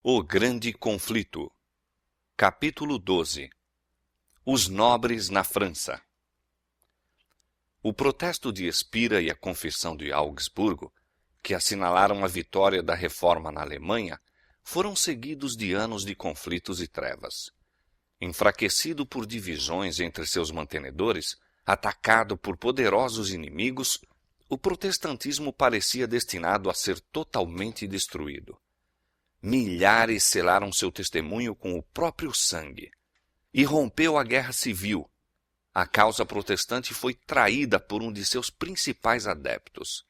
O Grande Conflito. Capítulo 12. Os nobres na França. O protesto de Espira e a confissão de Augsburgo, que assinalaram a vitória da Reforma na Alemanha, foram seguidos de anos de conflitos e trevas. Enfraquecido por divisões entre seus mantenedores, atacado por poderosos inimigos, o protestantismo parecia destinado a ser totalmente destruído. Milhares selaram seu testemunho com o próprio sangue. E rompeu a guerra civil. A causa protestante foi traída por um de seus principais adeptos.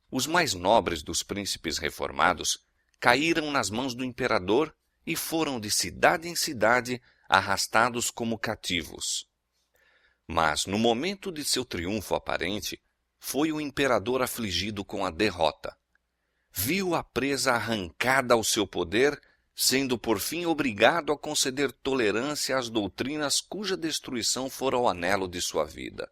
Os mais nobres dos príncipes reformados caíram nas mãos do imperador e foram de cidade em cidade arrastados como cativos. Mas, no momento de seu triunfo aparente, foi o imperador afligido com a derrota. Viu a presa arrancada ao seu poder, sendo por fim obrigado a conceder tolerância às doutrinas cuja destruição fora o anelo de sua vida.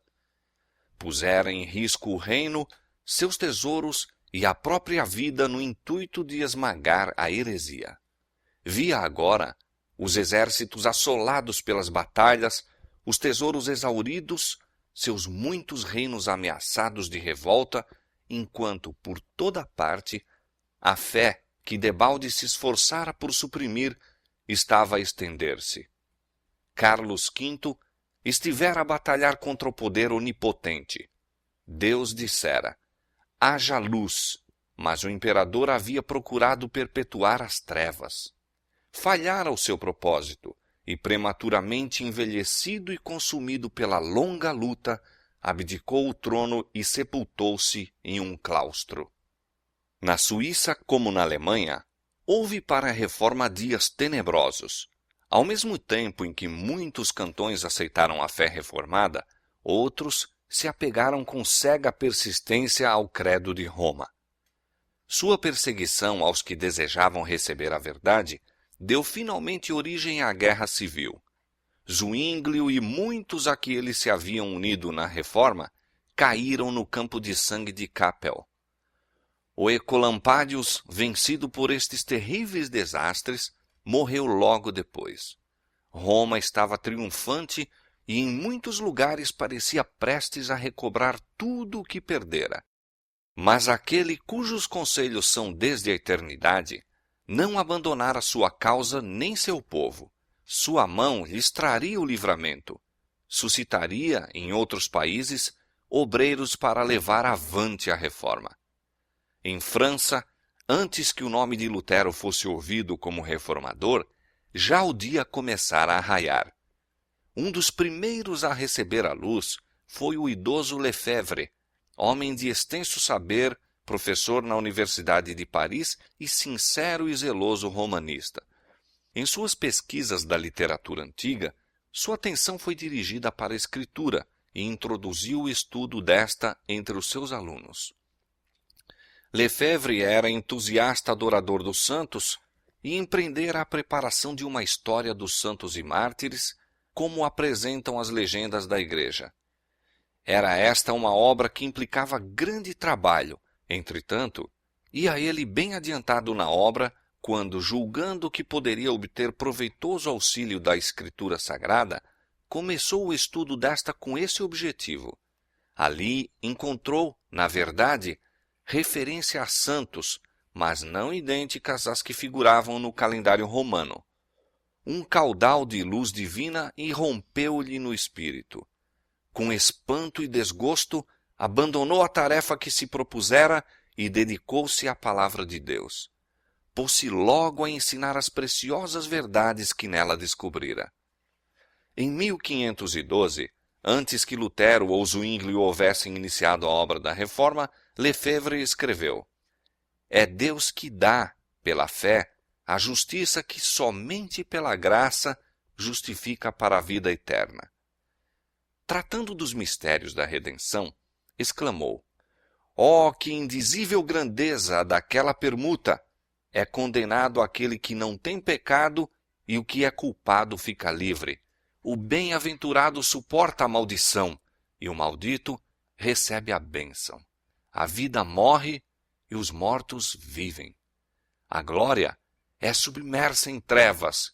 Pusera em risco o reino, seus tesouros e a própria vida no intuito de esmagar a heresia. Via agora os exércitos assolados pelas batalhas, os tesouros exauridos, seus muitos reinos ameaçados de revolta, enquanto, por toda parte, a fé que debalde se esforçara por suprimir estava a estender-se. Carlos V estivera a batalhar contra o poder onipotente. Deus dissera: haja luz, mas o imperador havia procurado perpetuar as trevas. Falhara o seu propósito, e prematuramente envelhecido e consumido pela longa luta, abdicou o trono e sepultou-se em um claustro. Na Suíça, como na Alemanha, houve para a reforma dias tenebrosos. Ao mesmo tempo em que muitos cantões aceitaram a fé reformada, outros se apegaram com cega persistência ao credo de Roma. Sua perseguição aos que desejavam receber a verdade deu finalmente origem à guerra civil. Zuínglio e muitos a que ele se haviam unido na reforma caíram no campo de sangue de Kappel. O Ecolampadius, vencido por estes terríveis desastres, morreu logo depois. Roma estava triunfante e em muitos lugares parecia prestes a recobrar tudo o que perdera. Mas aquele cujos conselhos são desde a eternidade, não abandonara sua causa nem seu povo. Sua mão lhes traria o livramento. Suscitaria, em outros países, obreiros para levar avante a reforma. Em França, antes que o nome de Lutero fosse ouvido como reformador, já o dia começara a raiar. Um dos primeiros a receber a luz foi o idoso Lefebvre, homem de extenso saber, professor na Universidade de Paris e sincero e zeloso romanista. Em suas pesquisas da literatura antiga, sua atenção foi dirigida para a escritura e introduziu o estudo desta entre os seus alunos. Lefebvre era entusiasta adorador dos santos e empreendera a preparação de uma história dos santos e mártires, como apresentam as legendas da Igreja. Era esta uma obra que implicava grande trabalho. Entretanto, ia ele bem adiantado na obra quando, julgando que poderia obter proveitoso auxílio da Escritura Sagrada, começou o estudo desta com esse objetivo. Ali encontrou, na verdade, referência a santos, mas não idênticas às que figuravam no calendário romano. Um caudal de luz divina irrompeu-lhe no espírito. Com espanto e desgosto, abandonou a tarefa que se propusera e dedicou-se à palavra de Deus. Pôs-se logo a ensinar as preciosas verdades que nela descobrira. Em 1512, antes que Lutero ou Zuínglio houvessem iniciado a obra da reforma, Lefebvre escreveu: é Deus que dá, pela fé, a justiça que somente pela graça justifica para a vida eterna. Tratando dos mistérios da redenção, exclamou: ó, que indizível grandeza daquela permuta! É condenado aquele que não tem pecado e o que é culpado fica livre. O bem-aventurado suporta a maldição e o maldito recebe a bênção. A vida morre e os mortos vivem. A glória é submersa em trevas,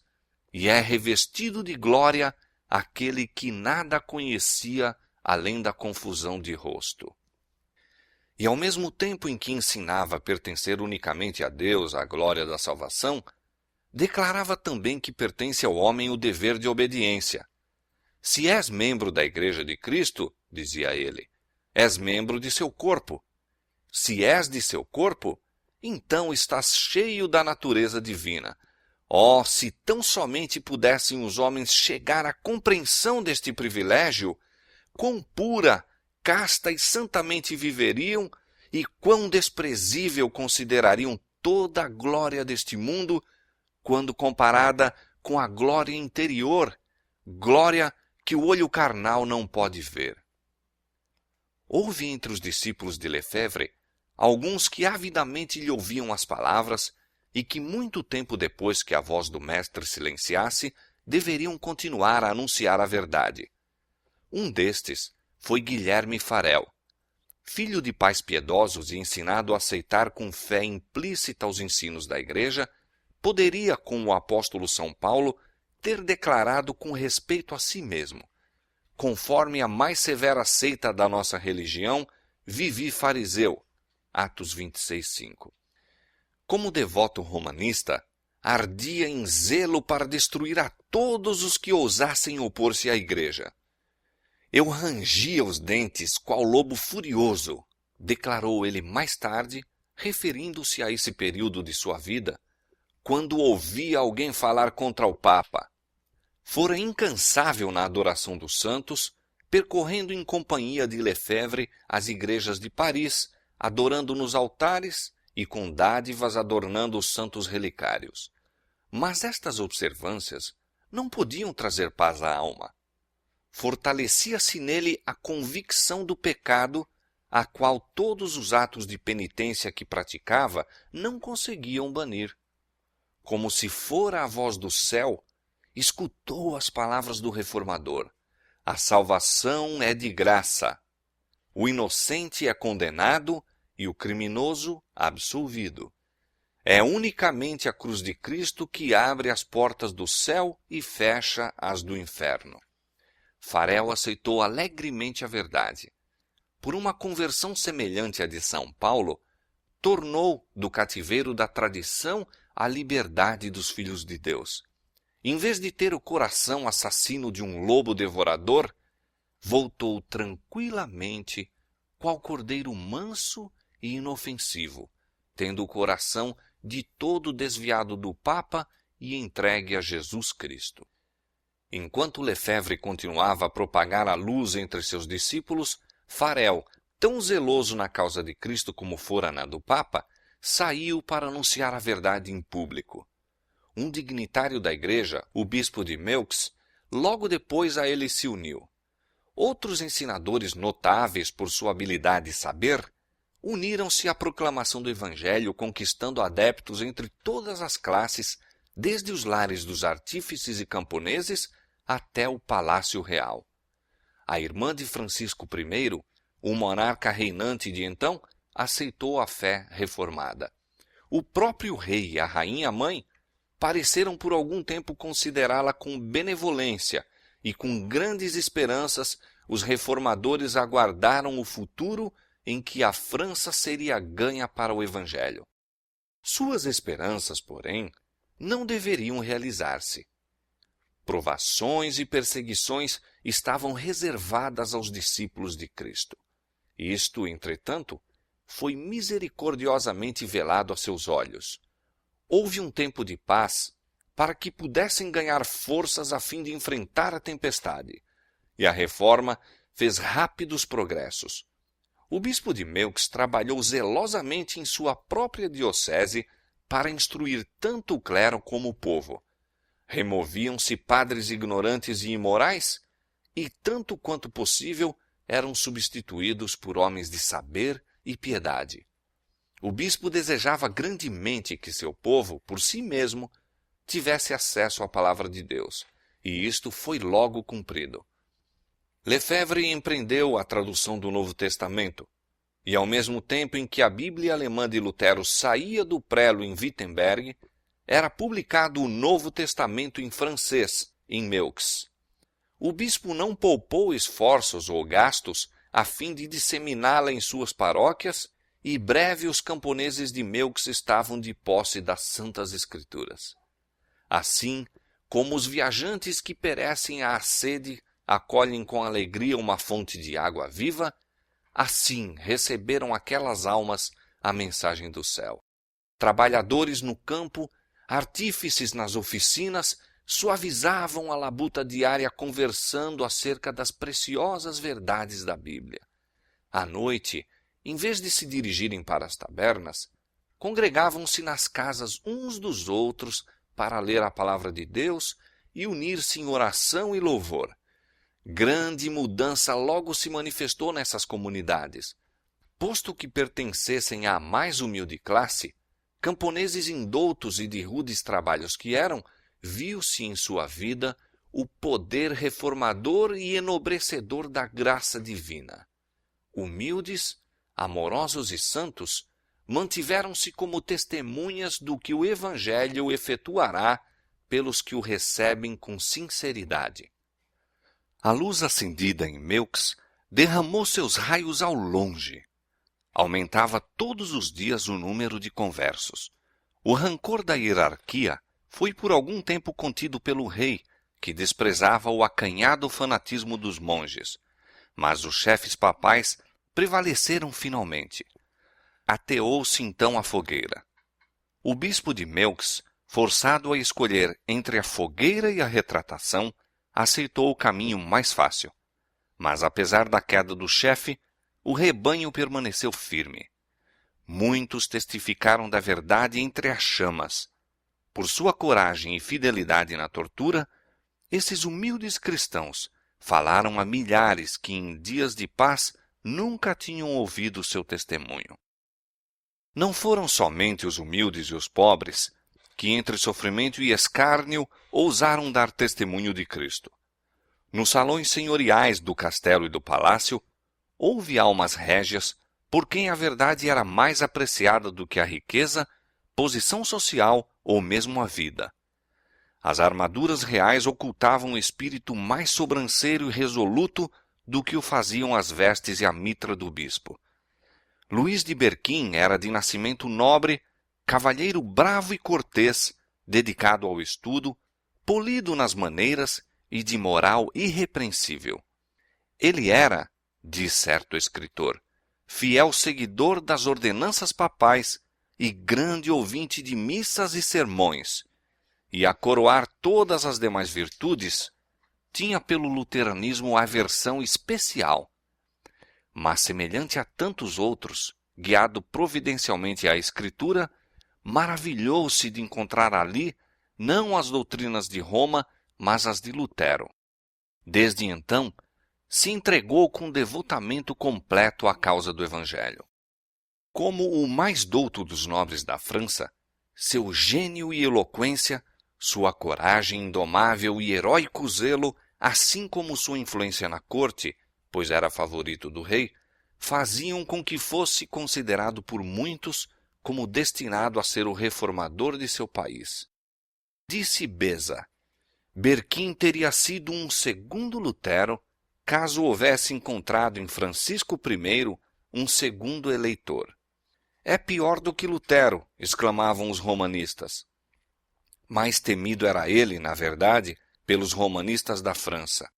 e é revestido de glória aquele que nada conhecia além da confusão de rosto. E ao mesmo tempo em que ensinava a pertencer unicamente a Deus a glória da salvação, declarava também que pertence ao homem o dever de obediência. Se és membro da Igreja de Cristo, dizia ele, és membro de seu corpo. Se és de seu corpo, então estás cheio da natureza divina. Oh, se tão somente pudessem os homens chegar à compreensão deste privilégio, quão pura, casta e santamente viveriam, e quão desprezível considerariam toda a glória deste mundo, quando comparada com a glória interior, glória que o olho carnal não pode ver. Houve entre os discípulos de Lefebvre alguns que avidamente lhe ouviam as palavras e que muito tempo depois que a voz do mestre silenciasse, deveriam continuar a anunciar a verdade. Um destes foi Guilherme Farel. Filho de pais piedosos e ensinado a aceitar com fé implícita os ensinos da Igreja, poderia, como o apóstolo São Paulo, ter declarado com respeito a si mesmo: conforme a mais severa seita da nossa religião, vivi fariseu. Atos 26:5. Como devoto romanista, ardia em zelo para destruir a todos os que ousassem opor-se à Igreja. Eu rangia os dentes qual lobo furioso, declarou ele mais tarde, referindo-se a esse período de sua vida, quando ouvia alguém falar contra o Papa. Fora incansável na adoração dos santos, percorrendo em companhia de Lefebvre as igrejas de Paris, adorando nos altares e com dádivas adornando os santos relicários. Mas estas observâncias não podiam trazer paz à alma. Fortalecia-se nele a convicção do pecado, a qual todos os atos de penitência que praticava não conseguiam banir. Como se fora a voz do céu, escutou as palavras do reformador: a salvação é de graça. O inocente é condenado e o criminoso absolvido. É unicamente a cruz de Cristo que abre as portas do céu e fecha as do inferno. Farel aceitou alegremente a verdade. Por uma conversão semelhante à de São Paulo, tornou do cativeiro da tradição a liberdade dos filhos de Deus. Em vez de ter o coração assassino de um lobo devorador, voltou tranquilamente, qual cordeiro manso e inofensivo, tendo o coração de todo desviado do Papa e entregue a Jesus Cristo. Enquanto Lefebvre continuava a propagar a luz entre seus discípulos, Farel, tão zeloso na causa de Cristo como fora na do Papa, saiu para anunciar a verdade em público. Um dignitário da igreja, o bispo de Meaux, logo depois a ele se uniu. Outros ensinadores notáveis por sua habilidade e saber uniram-se à proclamação do Evangelho, conquistando adeptos entre todas as classes, desde os lares dos artífices e camponeses até o palácio real. A irmã de Francisco I, o monarca reinante de então, aceitou a fé reformada. O próprio rei e a rainha-mãe pareceram por algum tempo considerá-la com benevolência, e com grandes esperanças os reformadores aguardaram o futuro em que a França seria ganha para o Evangelho. Suas esperanças, porém, não deveriam realizar-se. Provações e perseguições estavam reservadas aos discípulos de Cristo. Isto, entretanto, foi misericordiosamente velado a seus olhos. Houve um tempo de paz para que pudessem ganhar forças a fim de enfrentar a tempestade, e a reforma fez rápidos progressos. O bispo de Meaux trabalhou zelosamente em sua própria diocese para instruir tanto o clero como o povo. Removiam-se padres ignorantes e imorais, e tanto quanto possível eram substituídos por homens de saber e piedade. O bispo desejava grandemente que seu povo, por si mesmo, tivesse acesso à palavra de Deus, e isto foi logo cumprido. Lefebvre empreendeu a tradução do Novo Testamento, e ao mesmo tempo em que a Bíblia alemã de Lutero saía do prelo em Wittenberg, era publicado o Novo Testamento em francês, em Meaux. O bispo não poupou esforços ou gastos a fim de disseminá-la em suas paróquias, e breve os camponeses de Meaux estavam de posse das Santas Escrituras. Assim, como os viajantes que perecem à sede acolhem com alegria uma fonte de água viva, assim receberam aquelas almas a mensagem do céu. Trabalhadores no campo, artífices nas oficinas, suavizavam a labuta diária conversando acerca das preciosas verdades da Bíblia. À noite, em vez de se dirigirem para as tabernas, congregavam-se nas casas uns dos outros para ler a palavra de Deus e unir-se em oração e louvor. Grande mudança logo se manifestou nessas comunidades. Posto que pertencessem à mais humilde classe, camponeses indoutos e de rudes trabalhos que eram, viu-se em sua vida o poder reformador e enobrecedor da graça divina. Humildes, amorosos e santos, mantiveram-se como testemunhas do que o Evangelho efetuará pelos que o recebem com sinceridade. A luz acendida em Meaux derramou seus raios ao longe. Aumentava todos os dias o número de conversos. O rancor da hierarquia foi por algum tempo contido pelo rei, que desprezava o acanhado fanatismo dos monges. Mas os chefes papais prevaleceram finalmente. Ateou-se então a fogueira. O bispo de Meaux, forçado a escolher entre a fogueira e a retratação, aceitou o caminho mais fácil. Mas apesar da queda do chefe, o rebanho permaneceu firme. Muitos testificaram da verdade entre as chamas. Por sua coragem e fidelidade na tortura, esses humildes cristãos falaram a milhares que em dias de paz nunca tinham ouvido seu testemunho. Não foram somente os humildes e os pobres que, entre sofrimento e escárnio, ousaram dar testemunho de Cristo. Nos salões senhoriais do castelo e do palácio, houve almas régias por quem a verdade era mais apreciada do que a riqueza, posição social ou mesmo a vida. As armaduras reais ocultavam um espírito mais sobranceiro e resoluto do que o faziam as vestes e a mitra do bispo. Luís de Berquim era de nascimento nobre, cavalheiro bravo e cortês, dedicado ao estudo, polido nas maneiras e de moral irrepreensível. Ele era, diz certo escritor, fiel seguidor das ordenanças papais e grande ouvinte de missas e sermões, e a coroar todas as demais virtudes, tinha pelo luteranismo aversão especial. Mas, semelhante a tantos outros, guiado providencialmente à Escritura, maravilhou-se de encontrar ali não as doutrinas de Roma, mas as de Lutero. Desde então, se entregou com devotamento completo à causa do Evangelho. Como o mais douto dos nobres da França, seu gênio e eloquência, sua coragem indomável e heróico zelo, assim como sua influência na corte, pois era favorito do rei, faziam com que fosse considerado por muitos como destinado a ser o reformador de seu país. Disse Beza: Berquim teria sido um segundo Lutero, caso houvesse encontrado em Francisco I um segundo eleitor. É pior do que Lutero, exclamavam os romanistas. Mais temido era ele, na verdade, pelos romanistas da França.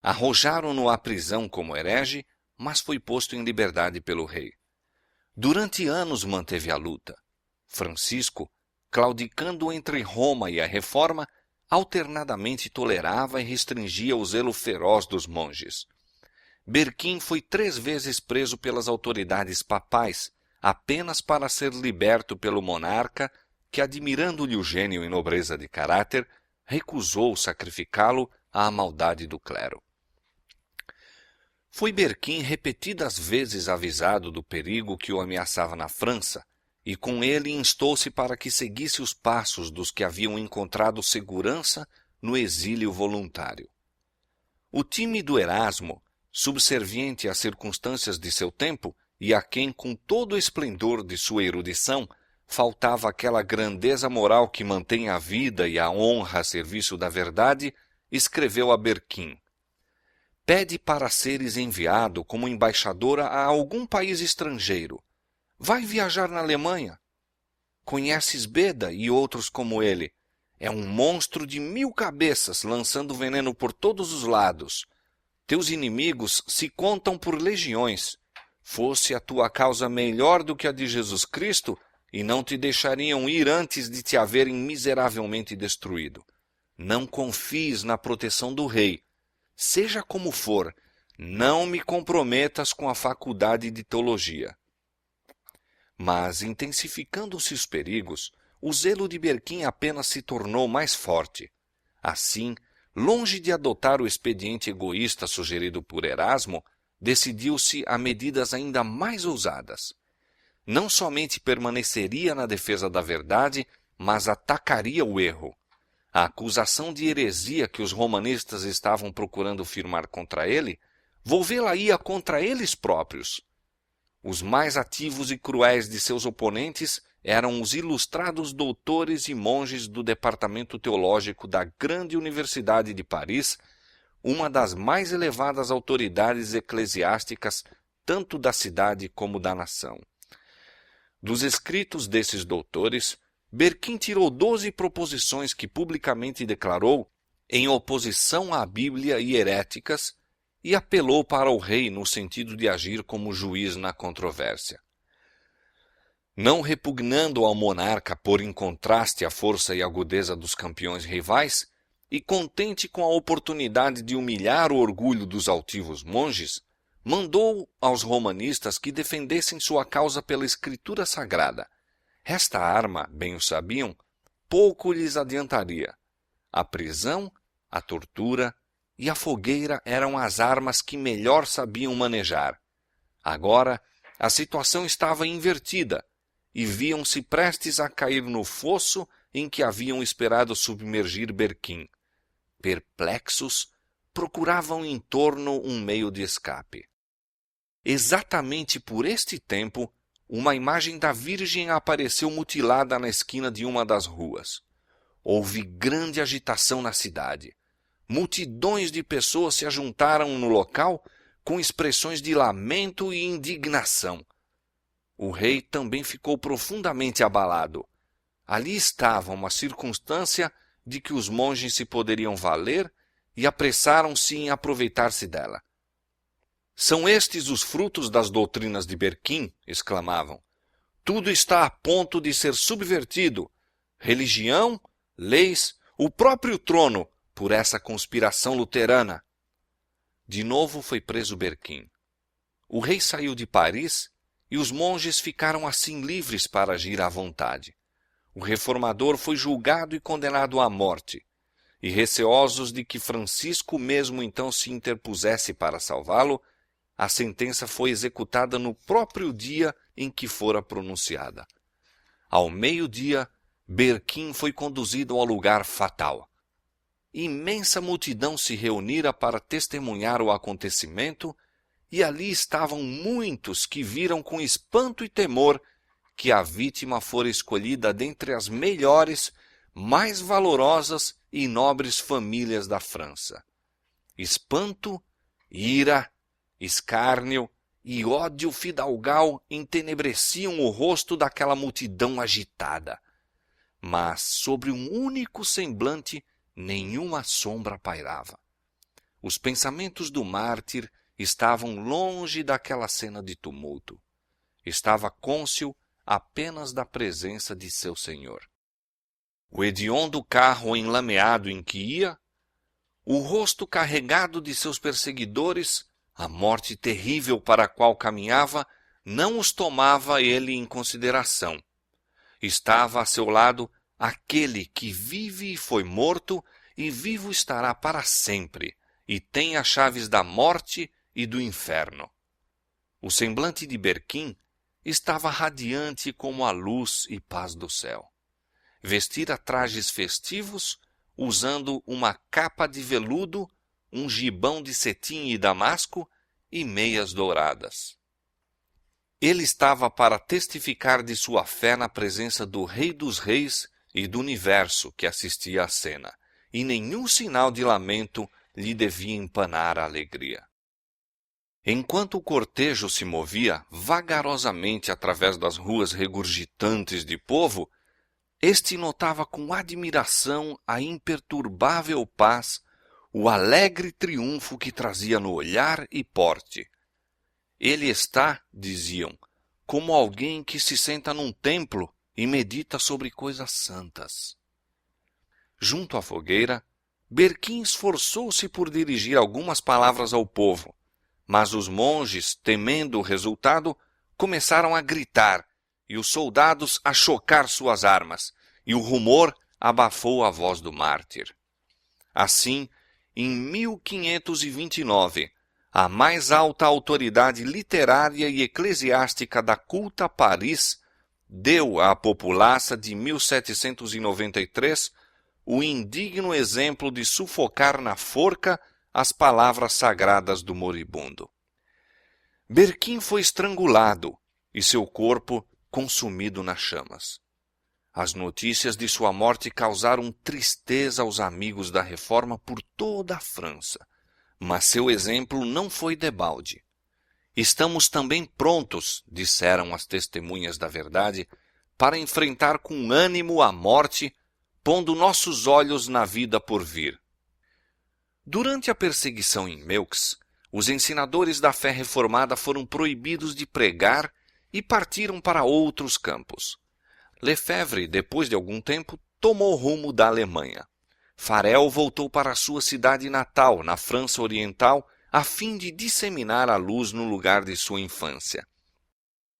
Arrojaram-no à prisão como herege, mas foi posto em liberdade pelo rei. Durante anos manteve a luta. Francisco, claudicando entre Roma e a Reforma, alternadamente tolerava e restringia o zelo feroz dos monges. Berquim foi 3 vezes preso pelas autoridades papais, apenas para ser liberto pelo monarca, que, admirando-lhe o gênio e nobreza de caráter, recusou sacrificá-lo à maldade do clero. Foi Berquim repetidas vezes avisado do perigo que o ameaçava na França, e com ele instou-se para que seguisse os passos dos que haviam encontrado segurança no exílio voluntário. O tímido Erasmo, subserviente às circunstâncias de seu tempo e a quem, com todo o esplendor de sua erudição, faltava aquela grandeza moral que mantém a vida e a honra a serviço da verdade, escreveu a Berquim: pede para seres enviado como embaixadora a algum país estrangeiro. Vai viajar na Alemanha. Conheces Beda e outros como ele. É um monstro de 1000 cabeças, lançando veneno por todos os lados. Teus inimigos se contam por legiões. Fosse a tua causa melhor do que a de Jesus Cristo, e não te deixariam ir antes de te haverem miseravelmente destruído. Não confies na proteção do rei. Seja como for, não me comprometas com a faculdade de teologia. Mas, intensificando-se os perigos, o zelo de Berquim apenas se tornou mais forte. Assim, longe de adotar o expediente egoísta sugerido por Erasmo, decidiu-se a medidas ainda mais ousadas. Não somente permaneceria na defesa da verdade, mas atacaria o erro. A acusação de heresia que os romanistas estavam procurando firmar contra ele, volvê-la-ia contra eles próprios. Os mais ativos e cruéis de seus oponentes eram os ilustrados doutores e monges do departamento teológico da grande Universidade de Paris, uma das mais elevadas autoridades eclesiásticas tanto da cidade como da nação. Dos escritos desses doutores, Berquim tirou 12 proposições que publicamente declarou em oposição à Bíblia e heréticas e apelou para o rei no sentido de agir como juiz na controvérsia. Não repugnando ao monarca pôr em contraste a força e agudeza dos campeões rivais, e contente com a oportunidade de humilhar o orgulho dos altivos monges, mandou aos romanistas que defendessem sua causa pela Escritura Sagrada. Esta arma, bem o sabiam, pouco lhes adiantaria. A prisão, a tortura e a fogueira eram as armas que melhor sabiam manejar. Agora, a situação estava invertida, e viam-se prestes a cair no fosso em que haviam esperado submergir Berquim. Perplexos, procuravam em torno um meio de escape. Exatamente por este tempo, uma imagem da Virgem apareceu mutilada na esquina de uma das ruas. Houve grande agitação na cidade. Multidões de pessoas se ajuntaram no local com expressões de lamento e indignação. O rei também ficou profundamente abalado. Ali estava uma circunstância de que os monges se poderiam valer e apressaram-se em aproveitar-se dela. São estes os frutos das doutrinas de Berquim, exclamavam. Tudo está a ponto de ser subvertido. Religião, leis, o próprio trono, por essa conspiração luterana. De novo foi preso Berquim. O rei saiu de Paris e os monges ficaram assim livres para agir à vontade. O reformador foi julgado e condenado à morte, e receosos de que Francisco mesmo então se interpusesse para salvá-lo, a sentença foi executada no próprio dia em que fora pronunciada. Ao meio-dia, Berquim foi conduzido ao lugar fatal. Imensa multidão se reunira para testemunhar o acontecimento, e ali estavam muitos que viram com espanto e temor que a vítima fora escolhida dentre as melhores, mais valorosas e nobres famílias da França. Espanto, ira, escárnio e ódio fidalgal entenebreciam o rosto daquela multidão agitada. Mas sobre um único semblante nenhuma sombra pairava. Os pensamentos do mártir estavam longe daquela cena de tumulto. Estava cônscio apenas da presença de seu senhor. O hediondo carro enlameado em que ia, o rosto carregado de seus perseguidores, a morte terrível para a qual caminhava, não os tomava ele em consideração. Estava a seu lado aquele que vive e foi morto e vivo estará para sempre, e tem as chaves da morte e do inferno. O semblante de Berquim estava radiante como a luz e paz do céu. Vestira trajes festivos, usando uma capa de veludo, um gibão de cetim e damasco e meias douradas. Ele estava para testificar de sua fé na presença do Rei dos Reis e do universo que assistia à cena, e nenhum sinal de lamento lhe devia empanar a alegria. Enquanto o cortejo se movia vagarosamente através das ruas regurgitantes de povo, este notava com admiração a imperturbável paz, o alegre triunfo que trazia no olhar e porte. Ele está, diziam, como alguém que se senta num templo e medita sobre coisas santas. Junto à fogueira, Berquim esforçou-se por dirigir algumas palavras ao povo, mas os monges, temendo o resultado, começaram a gritar e os soldados a chocar suas armas, e o rumor abafou a voz do mártir. Assim, em 1529, a mais alta autoridade literária e eclesiástica da culta Paris deu à populaça de 1793 o indigno exemplo de sufocar na forca as palavras sagradas do moribundo. Berquim foi estrangulado e seu corpo consumido nas chamas. As notícias de sua morte causaram tristeza aos amigos da Reforma por toda a França, mas seu exemplo não foi debalde. Estamos também prontos, disseram as testemunhas da verdade, para enfrentar com ânimo a morte, pondo nossos olhos na vida por vir. Durante a perseguição em Meaux, os ensinadores da fé reformada foram proibidos de pregar e partiram para outros campos. Lefebvre, depois de algum tempo, tomou rumo da Alemanha. Farel voltou para sua cidade natal, na França Oriental, a fim de disseminar a luz no lugar de sua infância.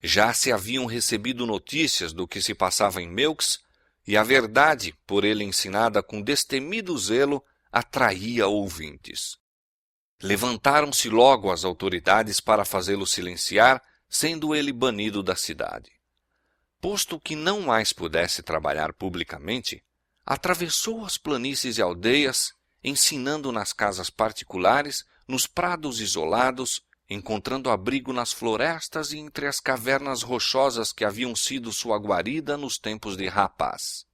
Já se haviam recebido notícias do que se passava em Meaux, e a verdade, por ele ensinada com destemido zelo, atraía ouvintes. Levantaram-se logo as autoridades para fazê-lo silenciar, sendo ele banido da cidade. Posto que não mais pudesse trabalhar publicamente, atravessou as planícies e aldeias, ensinando nas casas particulares, nos prados isolados, encontrando abrigo nas florestas e entre as cavernas rochosas que haviam sido sua guarida nos tempos de rapaz.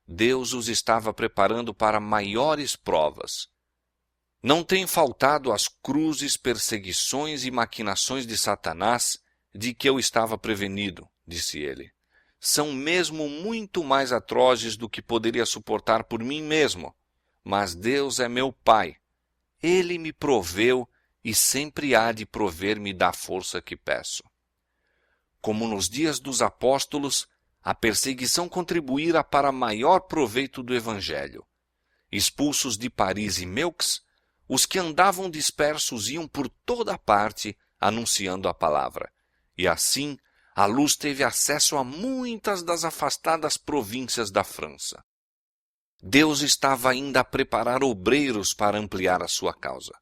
Deus os estava preparando para maiores provas. Não tem faltado as cruzes, perseguições e maquinações de Satanás de que eu estava prevenido, disse ele. São mesmo muito mais atrozes do que poderia suportar por mim mesmo, mas Deus é meu Pai. Ele me proveu e sempre há de prover-me da força que peço. Como nos dias dos apóstolos, a perseguição contribuíra para maior proveito do Evangelho. Expulsos de Paris e Meaux, os que andavam dispersos iam por toda parte anunciando a palavra, e assim a luz teve acesso a muitas das afastadas províncias da França. Deus estava ainda a preparar obreiros para ampliar a sua causa.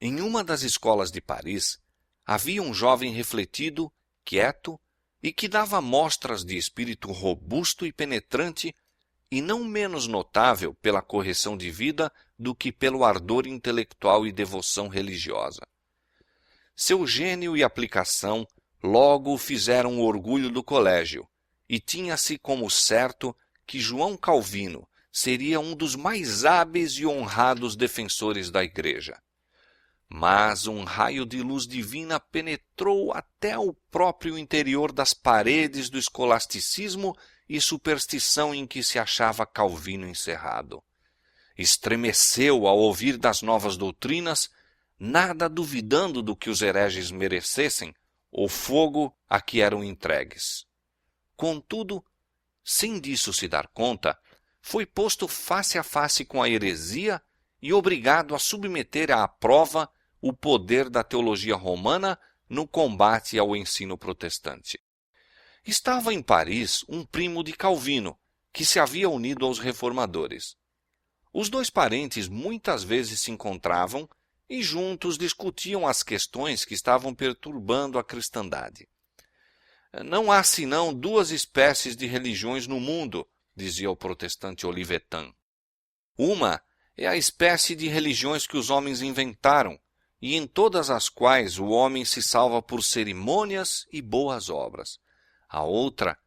Em uma das escolas de Paris, havia um jovem refletido, quieto, e que dava mostras de espírito robusto e penetrante, e não menos notável pela correção de vida do que pelo ardor intelectual e devoção religiosa. Seu gênio e aplicação logo o fizeram o orgulho do colégio, e tinha-se como certo que João Calvino seria um dos mais hábeis e honrados defensores da Igreja. Mas um raio de luz divina penetrou até o próprio interior das paredes do escolasticismo e superstição em que se achava Calvino encerrado. Estremeceu ao ouvir das novas doutrinas, nada duvidando do que os hereges merecessem, o fogo a que eram entregues. Contudo, sem disso se dar conta, foi posto face a face com a heresia e obrigado a submeter à prova o poder da teologia romana no combate ao ensino protestante. Estava em Paris um primo de Calvino, que se havia unido aos reformadores. Os dois parentes muitas vezes se encontravam e juntos discutiam as questões que estavam perturbando a cristandade. Não há senão duas espécies de religiões no mundo, dizia o protestante Olivetan. Uma é a espécie de religiões que os homens inventaram, e em todas as quais o homem se salva por cerimônias e boas obras. A outra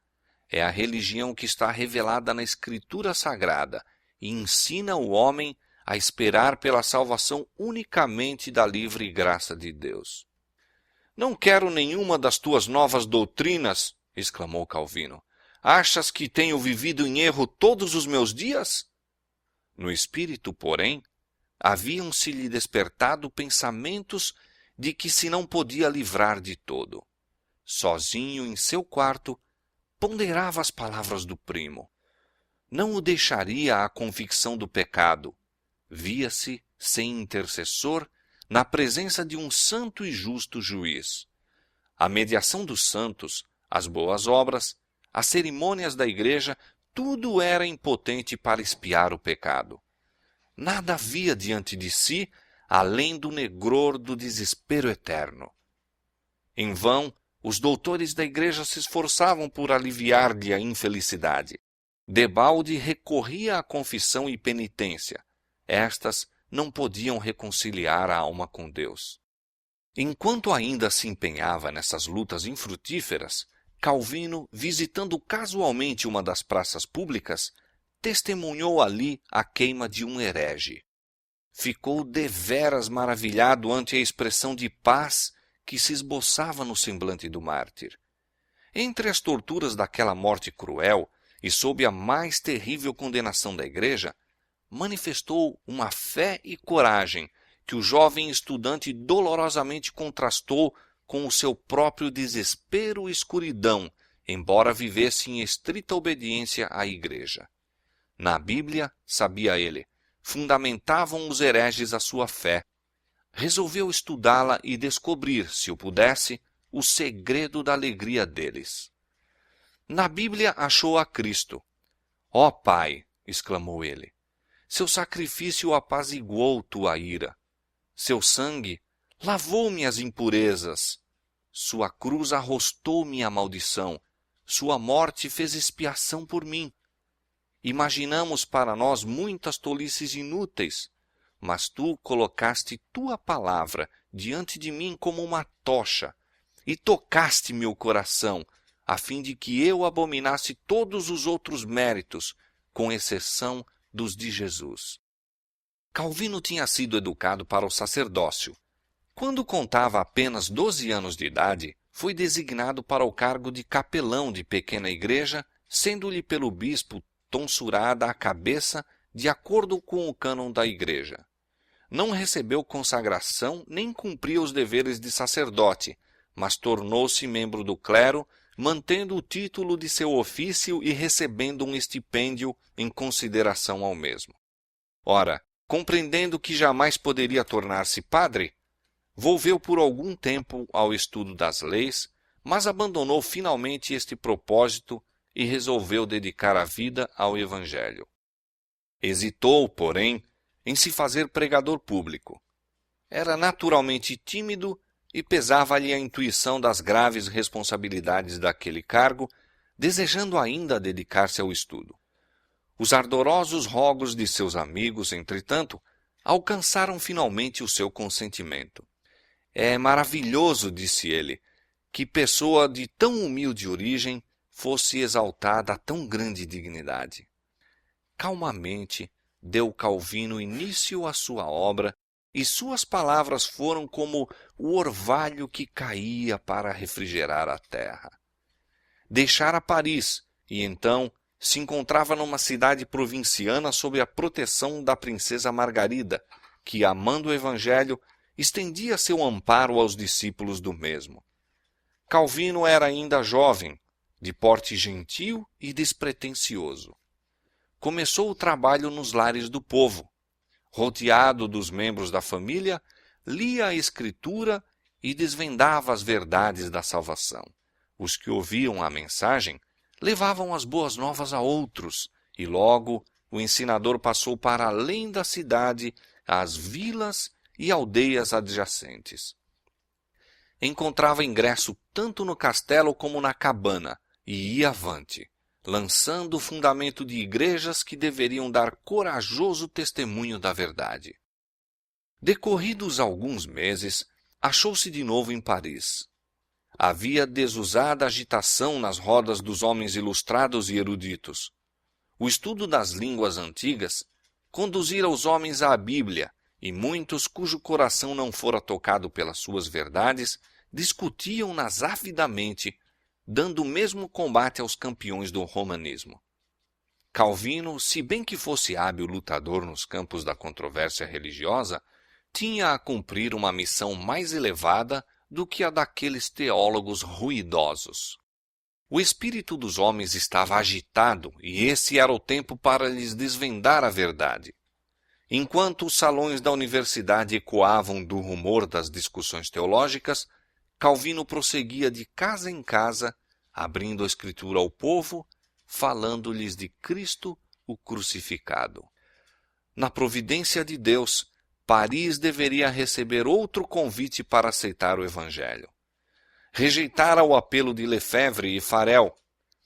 é a religião que está revelada na Escritura Sagrada e ensina o homem a esperar pela salvação unicamente da livre graça de Deus. Não quero nenhuma das tuas novas doutrinas, exclamou Calvino. Achas que tenho vivido em erro todos os meus dias? No espírito, porém, haviam-se-lhe despertado pensamentos de que se não podia livrar de todo. Sozinho em seu quarto, ponderava as palavras do primo. Não o deixaria a convicção do pecado. Via-se, sem intercessor, na presença de um santo e justo juiz. A mediação dos santos, as boas obras, as cerimônias da igreja, tudo era impotente para expiar o pecado. Nada havia diante de si, além do negror do desespero eterno. Em vão, os doutores da igreja se esforçavam por aliviar-lhe a infelicidade. Debalde recorria à confissão e penitência. Estas não podiam reconciliar a alma com Deus. Enquanto ainda se empenhava nessas lutas infrutíferas, Calvino, visitando casualmente uma das praças públicas, testemunhou ali a queima de um herege. Ficou deveras maravilhado ante a expressão de paz que se esboçava no semblante do mártir. Entre as torturas daquela morte cruel e sob a mais terrível condenação da igreja, manifestou uma fé e coragem que o jovem estudante dolorosamente contrastou com o seu próprio desespero e escuridão, embora vivesse em estrita obediência à igreja. Na Bíblia, sabia ele, fundamentavam os hereges a sua fé. Resolveu estudá-la e descobrir, se o pudesse, o segredo da alegria deles. Na Bíblia achou a Cristo. Ó Pai, exclamou ele, seu sacrifício apaziguou tua ira. Seu sangue lavou minhas impurezas. Sua cruz arrostou minha maldição. Sua morte fez expiação por mim. Imaginamos para nós muitas tolices inúteis, mas tu colocaste tua palavra diante de mim como uma tocha e tocaste meu coração, a fim de que eu abominasse todos os outros méritos, com exceção dos de Jesus. Calvino tinha sido educado para o sacerdócio. Quando contava apenas 12 anos de idade, foi designado para o cargo de capelão de pequena igreja, sendo-lhe pelo bispo tonsurada a cabeça de acordo com o cânon da igreja. Não recebeu consagração nem cumpriu os deveres de sacerdote, mas tornou-se membro do clero, mantendo o título de seu ofício e recebendo um estipêndio em consideração ao mesmo. Ora, compreendendo que jamais poderia tornar-se padre, volveu por algum tempo ao estudo das leis, mas abandonou finalmente este propósito e resolveu dedicar a vida ao Evangelho. Hesitou, porém, em se fazer pregador público. Era naturalmente tímido e pesava-lhe a intuição das graves responsabilidades daquele cargo, desejando ainda dedicar-se ao estudo. Os ardorosos rogos de seus amigos, entretanto, alcançaram finalmente o seu consentimento. É maravilhoso, disse ele, que pessoa de tão humilde origem fosse exaltada a tão grande dignidade. Calmamente deu Calvino início à sua obra, e suas palavras foram como o orvalho que caía para refrigerar a terra. Deixara Paris, e então se encontrava numa cidade provinciana sob a proteção da princesa Margarida, que, amando o Evangelho, estendia seu amparo aos discípulos do mesmo. Calvino era ainda jovem, de porte gentil e despretensioso. Começou o trabalho nos lares do povo. Rodeado dos membros da família, lia a Escritura e desvendava as verdades da salvação. Os que ouviam a mensagem levavam as boas novas a outros, e logo o ensinador passou para além da cidade, às vilas e aldeias adjacentes. Encontrava ingresso tanto no castelo como na cabana, e ia avante, lançando o fundamento de igrejas que deveriam dar corajoso testemunho da verdade. Decorridos alguns meses, achou-se de novo em Paris. Havia desusada agitação nas rodas dos homens ilustrados e eruditos. O estudo das línguas antigas conduzira os homens à Bíblia, e muitos cujo coração não fora tocado pelas suas verdades discutiam-nas avidamente, dando o mesmo combate aos campeões do romanismo. Calvino, se bem que fosse hábil lutador nos campos da controvérsia religiosa, tinha a cumprir uma missão mais elevada do que a daqueles teólogos ruidosos. O espírito dos homens estava agitado e esse era o tempo para lhes desvendar a verdade. Enquanto os salões da universidade ecoavam do rumor das discussões teológicas, Calvino prosseguia de casa em casa, abrindo a Escritura ao povo, falando-lhes de Cristo, o crucificado. Na providência de Deus, Paris deveria receber outro convite para aceitar o Evangelho. Rejeitara o apelo de Lefebvre e Farel,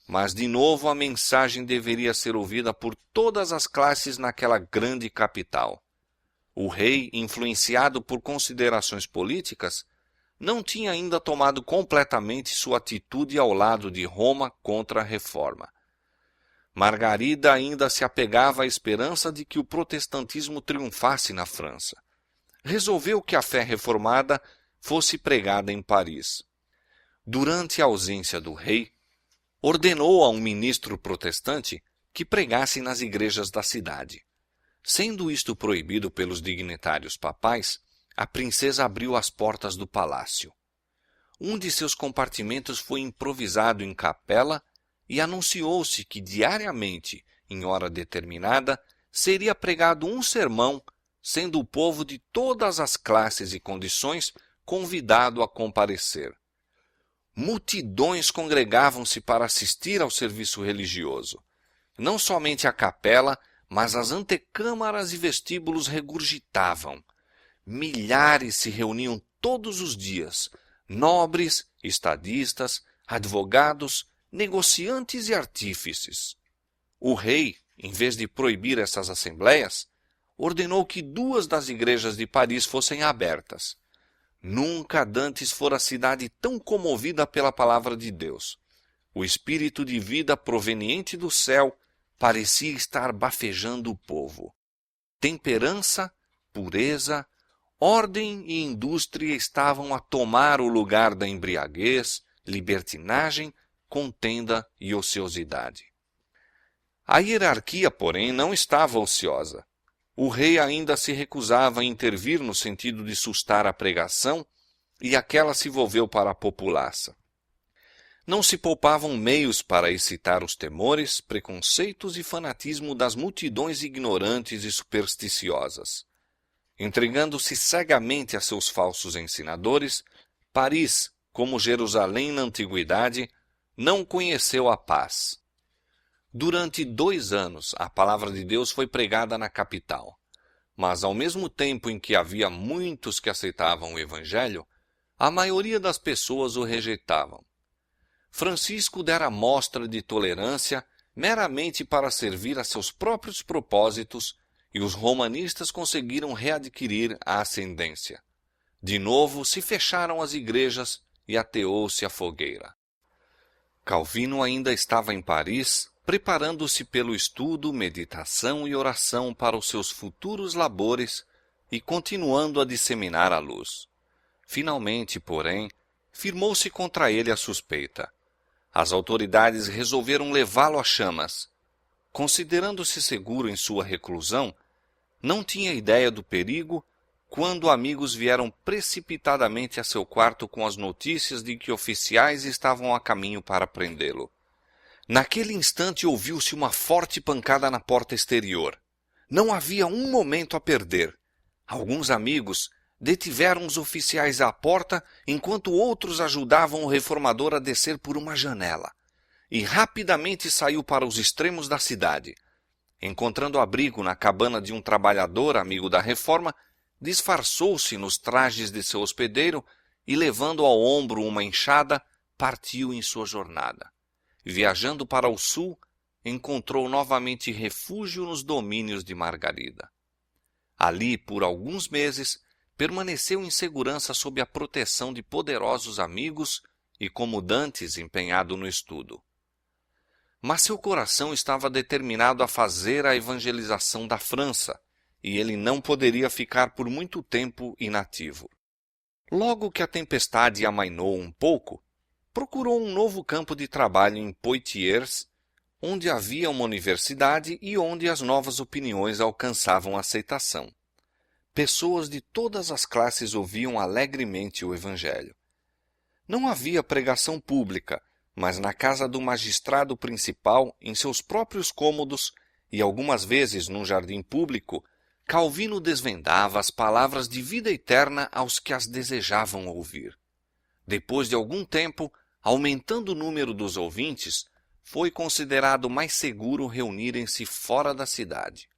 mas de novo a mensagem deveria ser ouvida por todas as classes naquela grande capital. O rei, influenciado por considerações políticas, não tinha ainda tomado completamente sua atitude ao lado de Roma contra a reforma. Margarida ainda se apegava à esperança de que o protestantismo triunfasse na França. Resolveu que a fé reformada fosse pregada em Paris. Durante a ausência do rei, ordenou a um ministro protestante que pregasse nas igrejas da cidade. Sendo isto proibido pelos dignitários papais, a princesa abriu as portas do palácio. Um de seus compartimentos foi improvisado em capela e anunciou-se que diariamente, em hora determinada, seria pregado um sermão, sendo o povo de todas as classes e condições convidado a comparecer. Multidões congregavam-se para assistir ao serviço religioso. Não somente a capela, mas as antecâmaras e vestíbulos regurgitavam. Milhares se reuniam todos os dias, nobres, estadistas, advogados, negociantes e artífices. O rei, em vez de proibir essas assembleias, ordenou que 2 das igrejas de Paris fossem abertas. Nunca dantes fora a cidade tão comovida pela palavra de Deus. O espírito de vida proveniente do céu parecia estar bafejando o povo. Temperança, pureza, ordem e indústria estavam a tomar o lugar da embriaguez, libertinagem, contenda e ociosidade. A hierarquia, porém, não estava ociosa. O rei ainda se recusava a intervir no sentido de sustar a pregação, e aquela se volveu para a populaça. Não se poupavam meios para excitar os temores, preconceitos e fanatismo das multidões ignorantes e supersticiosas. Entregando-se cegamente a seus falsos ensinadores, Paris, como Jerusalém na antiguidade, não conheceu a paz. Durante 2 anos, a palavra de Deus foi pregada na capital. Mas, ao mesmo tempo em que havia muitos que aceitavam o Evangelho, a maioria das pessoas o rejeitavam. Francisco dera mostra de tolerância meramente para servir a seus próprios propósitos e os romanistas conseguiram readquirir a ascendência. De novo se fecharam as igrejas e ateou-se a fogueira. Calvino ainda estava em Paris, preparando-se pelo estudo, meditação e oração para os seus futuros labores e continuando a disseminar a luz. Finalmente, porém, firmou-se contra ele a suspeita. As autoridades resolveram levá-lo às chamas. Considerando-se seguro em sua reclusão, não tinha ideia do perigo quando amigos vieram precipitadamente a seu quarto com as notícias de que oficiais estavam a caminho para prendê-lo. Naquele instante ouviu-se uma forte pancada na porta exterior. Não havia um momento a perder. Alguns amigos detiveram os oficiais à porta enquanto outros ajudavam o reformador a descer por uma janela. E rapidamente saiu para os extremos da cidade. Encontrando abrigo na cabana de um trabalhador amigo da reforma, disfarçou-se nos trajes de seu hospedeiro e, levando ao ombro uma enxada, partiu em sua jornada. Viajando para o sul, encontrou novamente refúgio nos domínios de Margarida. Ali, por alguns meses, permaneceu em segurança sob a proteção de poderosos amigos e como dantes empenhado no estudo. Mas seu coração estava determinado a fazer a evangelização da França, e ele não poderia ficar por muito tempo inativo. Logo que a tempestade amainou um pouco, procurou um novo campo de trabalho em Poitiers, onde havia uma universidade e onde as novas opiniões alcançavam aceitação. Pessoas de todas as classes ouviam alegremente o Evangelho. Não havia pregação pública, mas na casa do magistrado principal, em seus próprios cômodos e algumas vezes num jardim público, Calvino desvendava as palavras de vida eterna aos que as desejavam ouvir. Depois de algum tempo, aumentando o número dos ouvintes, foi considerado mais seguro reunirem-se fora da cidade.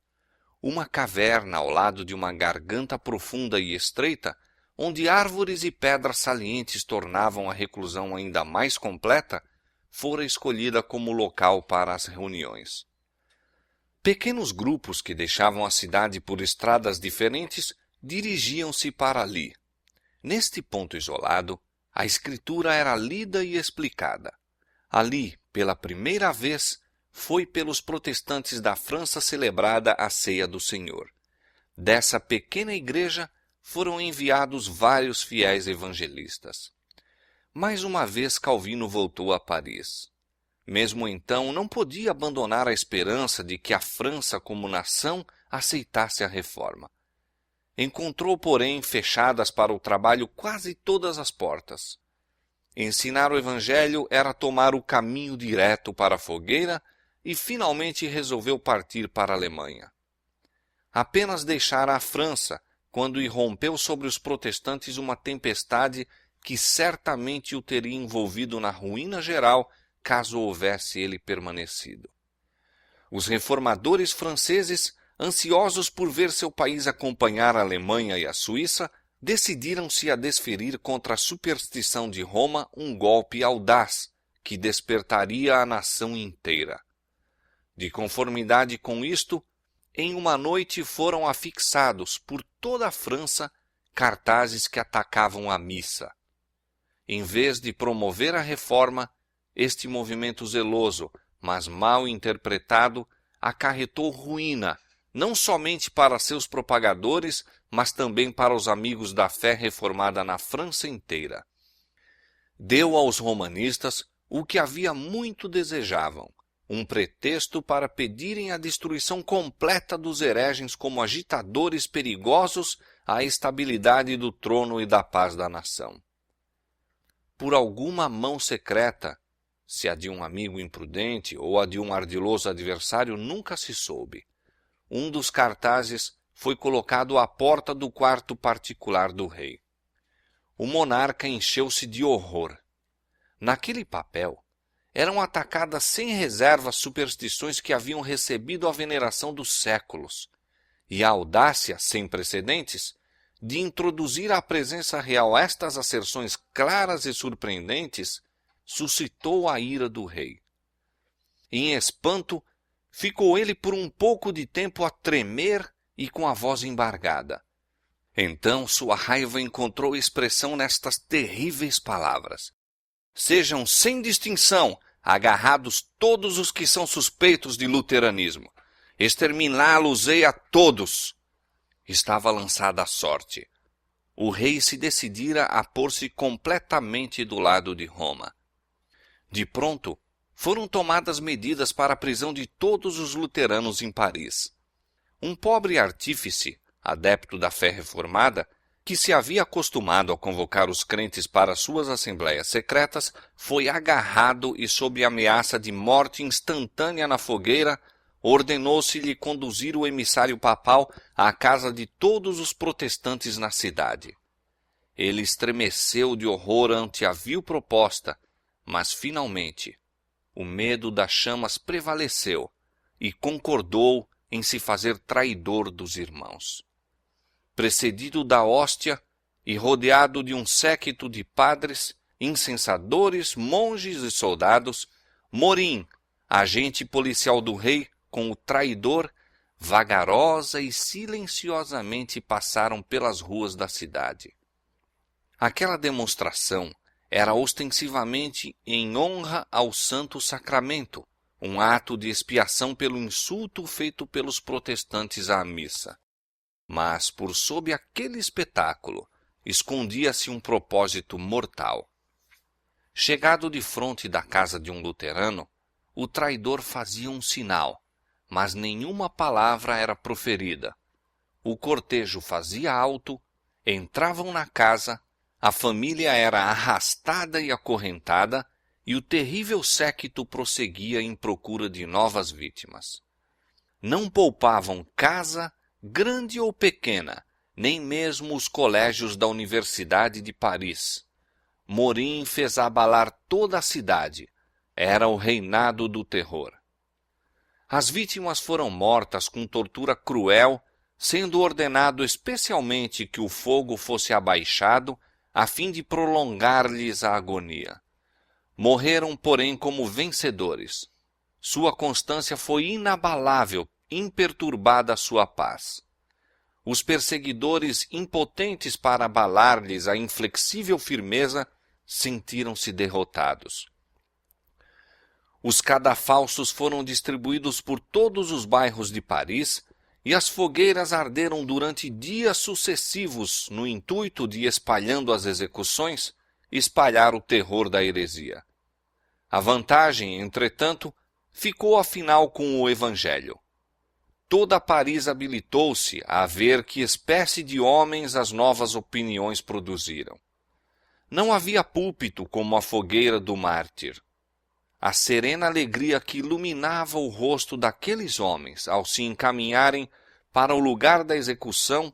Uma caverna ao lado de uma garganta profunda e estreita, onde árvores e pedras salientes tornavam a reclusão ainda mais completa, fora escolhida como local para as reuniões. Pequenos grupos que deixavam a cidade por estradas diferentes dirigiam-se para ali. Neste ponto isolado, a Escritura era lida e explicada. Ali, pela primeira vez, foi pelos protestantes da França celebrada a Ceia do Senhor. Dessa pequena igreja foram enviados vários fiéis evangelistas. Mais uma vez Calvino voltou a Paris. Mesmo então, não podia abandonar a esperança de que a França, como nação, aceitasse a reforma. Encontrou, porém, fechadas para o trabalho quase todas as portas. Ensinar o Evangelho era tomar o caminho direto para a fogueira e finalmente resolveu partir para a Alemanha. Apenas deixara a França quando irrompeu sobre os protestantes uma tempestade que certamente o teria envolvido na ruína geral caso houvesse ele permanecido. Os reformadores franceses, ansiosos por ver seu país acompanhar a Alemanha e a Suíça, decidiram-se a desferir contra a superstição de Roma um golpe audaz que despertaria a nação inteira. De conformidade com isto, em uma noite foram afixados por toda a França cartazes que atacavam a missa. Em vez de promover a reforma, este movimento zeloso, mas mal interpretado, acarretou ruína, não somente para seus propagadores, mas também para os amigos da fé reformada na França inteira. Deu aos romanistas o que havia muito desejavam, um pretexto para pedirem a destruição completa dos hereges como agitadores perigosos à estabilidade do trono e da paz da nação. Por alguma mão secreta, se a de um amigo imprudente ou a de um ardiloso adversário, nunca se soube, um dos cartazes foi colocado à porta do quarto particular do rei. O monarca encheu-se de horror. Naquele papel eram atacadas sem reserva superstições que haviam recebido a veneração dos séculos, e a audácia, sem precedentes, de introduzir à presença real estas asserções claras e surpreendentes, suscitou a ira do rei. Em espanto, ficou ele por um pouco de tempo a tremer e com a voz embargada. Então sua raiva encontrou expressão nestas terríveis palavras: sejam sem distinção agarrados todos os que são suspeitos de luteranismo. Exterminá-los-ei a todos. Estava lançada a sorte. O rei se decidira a pôr-se completamente do lado de Roma. De pronto, foram tomadas medidas para a prisão de todos os luteranos em Paris. Um pobre artífice, adepto da fé reformada, que se havia acostumado a convocar os crentes para suas assembleias secretas, foi agarrado e, sob ameaça de morte instantânea na fogueira, ordenou-se-lhe conduzir o emissário papal à casa de todos os protestantes na cidade. Ele estremeceu de horror ante a vil proposta, mas, finalmente, o medo das chamas prevaleceu e concordou em se fazer traidor dos irmãos. Precedido da hóstia e rodeado de um séquito de padres, incensadores, monges e soldados, Morim, agente policial do rei, com o traidor, vagarosa e silenciosamente passaram pelas ruas da cidade. Aquela demonstração era ostensivamente em honra ao Santo Sacramento, um ato de expiação pelo insulto feito pelos protestantes à missa. Mas, por sob aquele espetáculo, escondia-se um propósito mortal. Chegado defronte da casa de um luterano, o traidor fazia um sinal, mas nenhuma palavra era proferida. O cortejo fazia alto, entravam na casa, a família era arrastada e acorrentada, e o terrível séquito prosseguia em procura de novas vítimas. Não poupavam casa, grande ou pequena, nem mesmo os colégios da Universidade de Paris. Morim fez abalar toda a cidade. Era o reinado do terror. As vítimas foram mortas com tortura cruel, sendo ordenado especialmente que o fogo fosse abaixado a fim de prolongar-lhes a agonia. Morreram, porém, como vencedores. Sua constância foi inabalável, imperturbada a sua paz. Os perseguidores, impotentes para abalar-lhes a inflexível firmeza, sentiram-se derrotados. Os cadafalsos foram distribuídos por todos os bairros de Paris e as fogueiras arderam durante dias sucessivos no intuito de, espalhando as execuções, espalhar o terror da heresia. A vantagem, entretanto, ficou afinal com o Evangelho. Toda Paris habilitou-se a ver que espécie de homens as novas opiniões produziram. Não havia púlpito como a fogueira do mártir. A serena alegria que iluminava o rosto daqueles homens ao se encaminharem para o lugar da execução,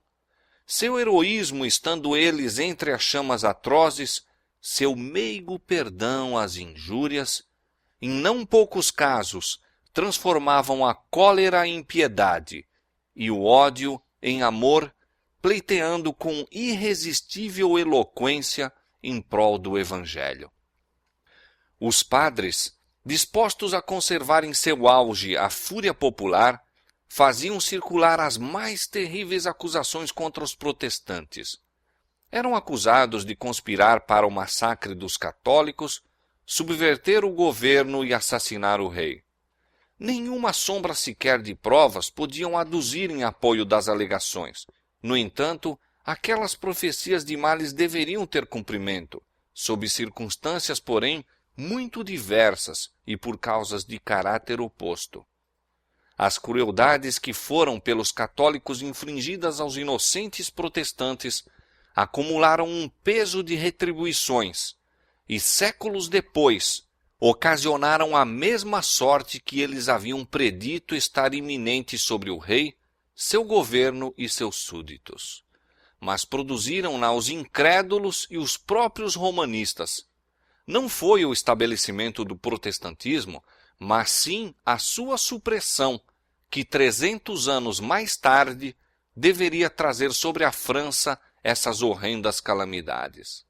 seu heroísmo estando eles entre as chamas atrozes, seu meigo perdão às injúrias, em não poucos casos transformavam a cólera em piedade e o ódio em amor, pleiteando com irresistível eloquência em prol do Evangelho. Os padres, dispostos a conservar em seu auge a fúria popular, faziam circular as mais terríveis acusações contra os protestantes. Eram acusados de conspirar para o massacre dos católicos, subverter o governo e assassinar o rei. Nenhuma sombra sequer de provas podiam aduzir em apoio das alegações. No entanto, aquelas profecias de males deveriam ter cumprimento, sob circunstâncias, porém, muito diversas e por causas de caráter oposto. As crueldades que foram pelos católicos infligidas aos inocentes protestantes acumularam um peso de retribuições e, séculos depois, ocasionaram a mesma sorte que eles haviam predito estar iminente sobre o rei, seu governo e seus súditos. Mas produziram-na os incrédulos e os próprios romanistas. Não foi o estabelecimento do protestantismo, mas sim a sua supressão, que 300 anos mais tarde deveria trazer sobre a França essas horrendas calamidades.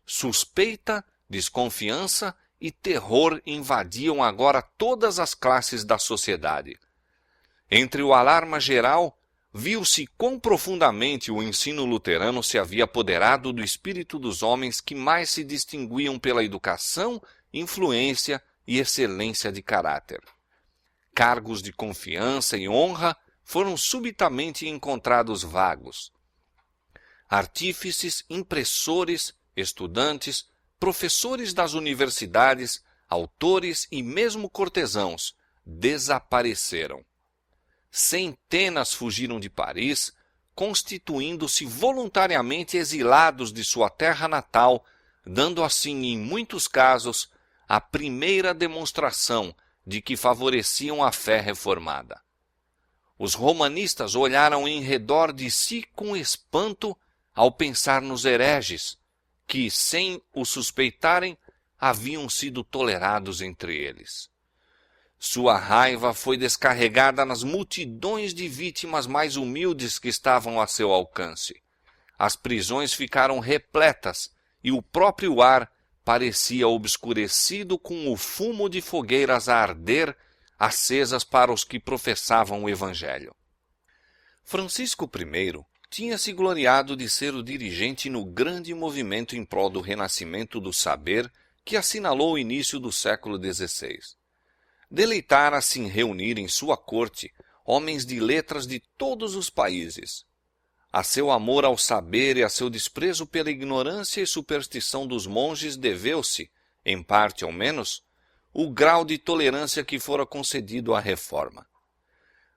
Suspeita, desconfiança e terror invadiam agora todas as classes da sociedade. Entre o alarma geral, viu-se quão profundamente o ensino luterano se havia apoderado do espírito dos homens que mais se distinguiam pela educação, influência e excelência de caráter. Cargos de confiança e honra foram subitamente encontrados vagos. Artífices, impressores, estudantes, professores das universidades, autores e mesmo cortesãos desapareceram. Centenas fugiram de Paris, constituindo-se voluntariamente exilados de sua terra natal, dando assim, em muitos casos, a primeira demonstração de que favoreciam a fé reformada. Os romanistas olharam em redor de si com espanto ao pensar nos hereges, que, sem o suspeitarem, haviam sido tolerados entre eles. Sua raiva foi descarregada nas multidões de vítimas mais humildes que estavam a seu alcance. As prisões ficaram repletas e o próprio ar parecia obscurecido com o fumo de fogueiras a arder, acesas para os que professavam o Evangelho. Francisco I tinha se gloriado de ser o dirigente no grande movimento em prol do renascimento do saber que assinalou o início do século XVI. Deleitara-se em reunir em sua corte homens de letras de todos os países. A seu amor ao saber e a seu desprezo pela ignorância e superstição dos monges deveu-se, em parte ao menos, o grau de tolerância que fora concedido à reforma.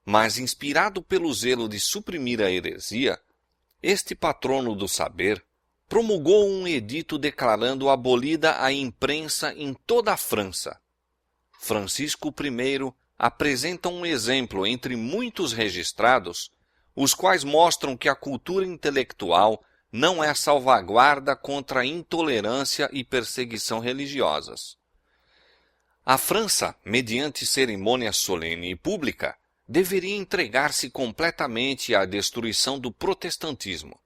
Mas, inspirado pelo zelo de suprimir a heresia, este patrono do saber promulgou um edito declarando abolida a imprensa em toda a França. Francisco I apresenta um exemplo entre muitos registrados, os quais mostram que a cultura intelectual não é salvaguarda contra a intolerância e perseguição religiosas. A França, mediante cerimônia solene e pública, deveria entregar-se completamente à destruição do protestantismo.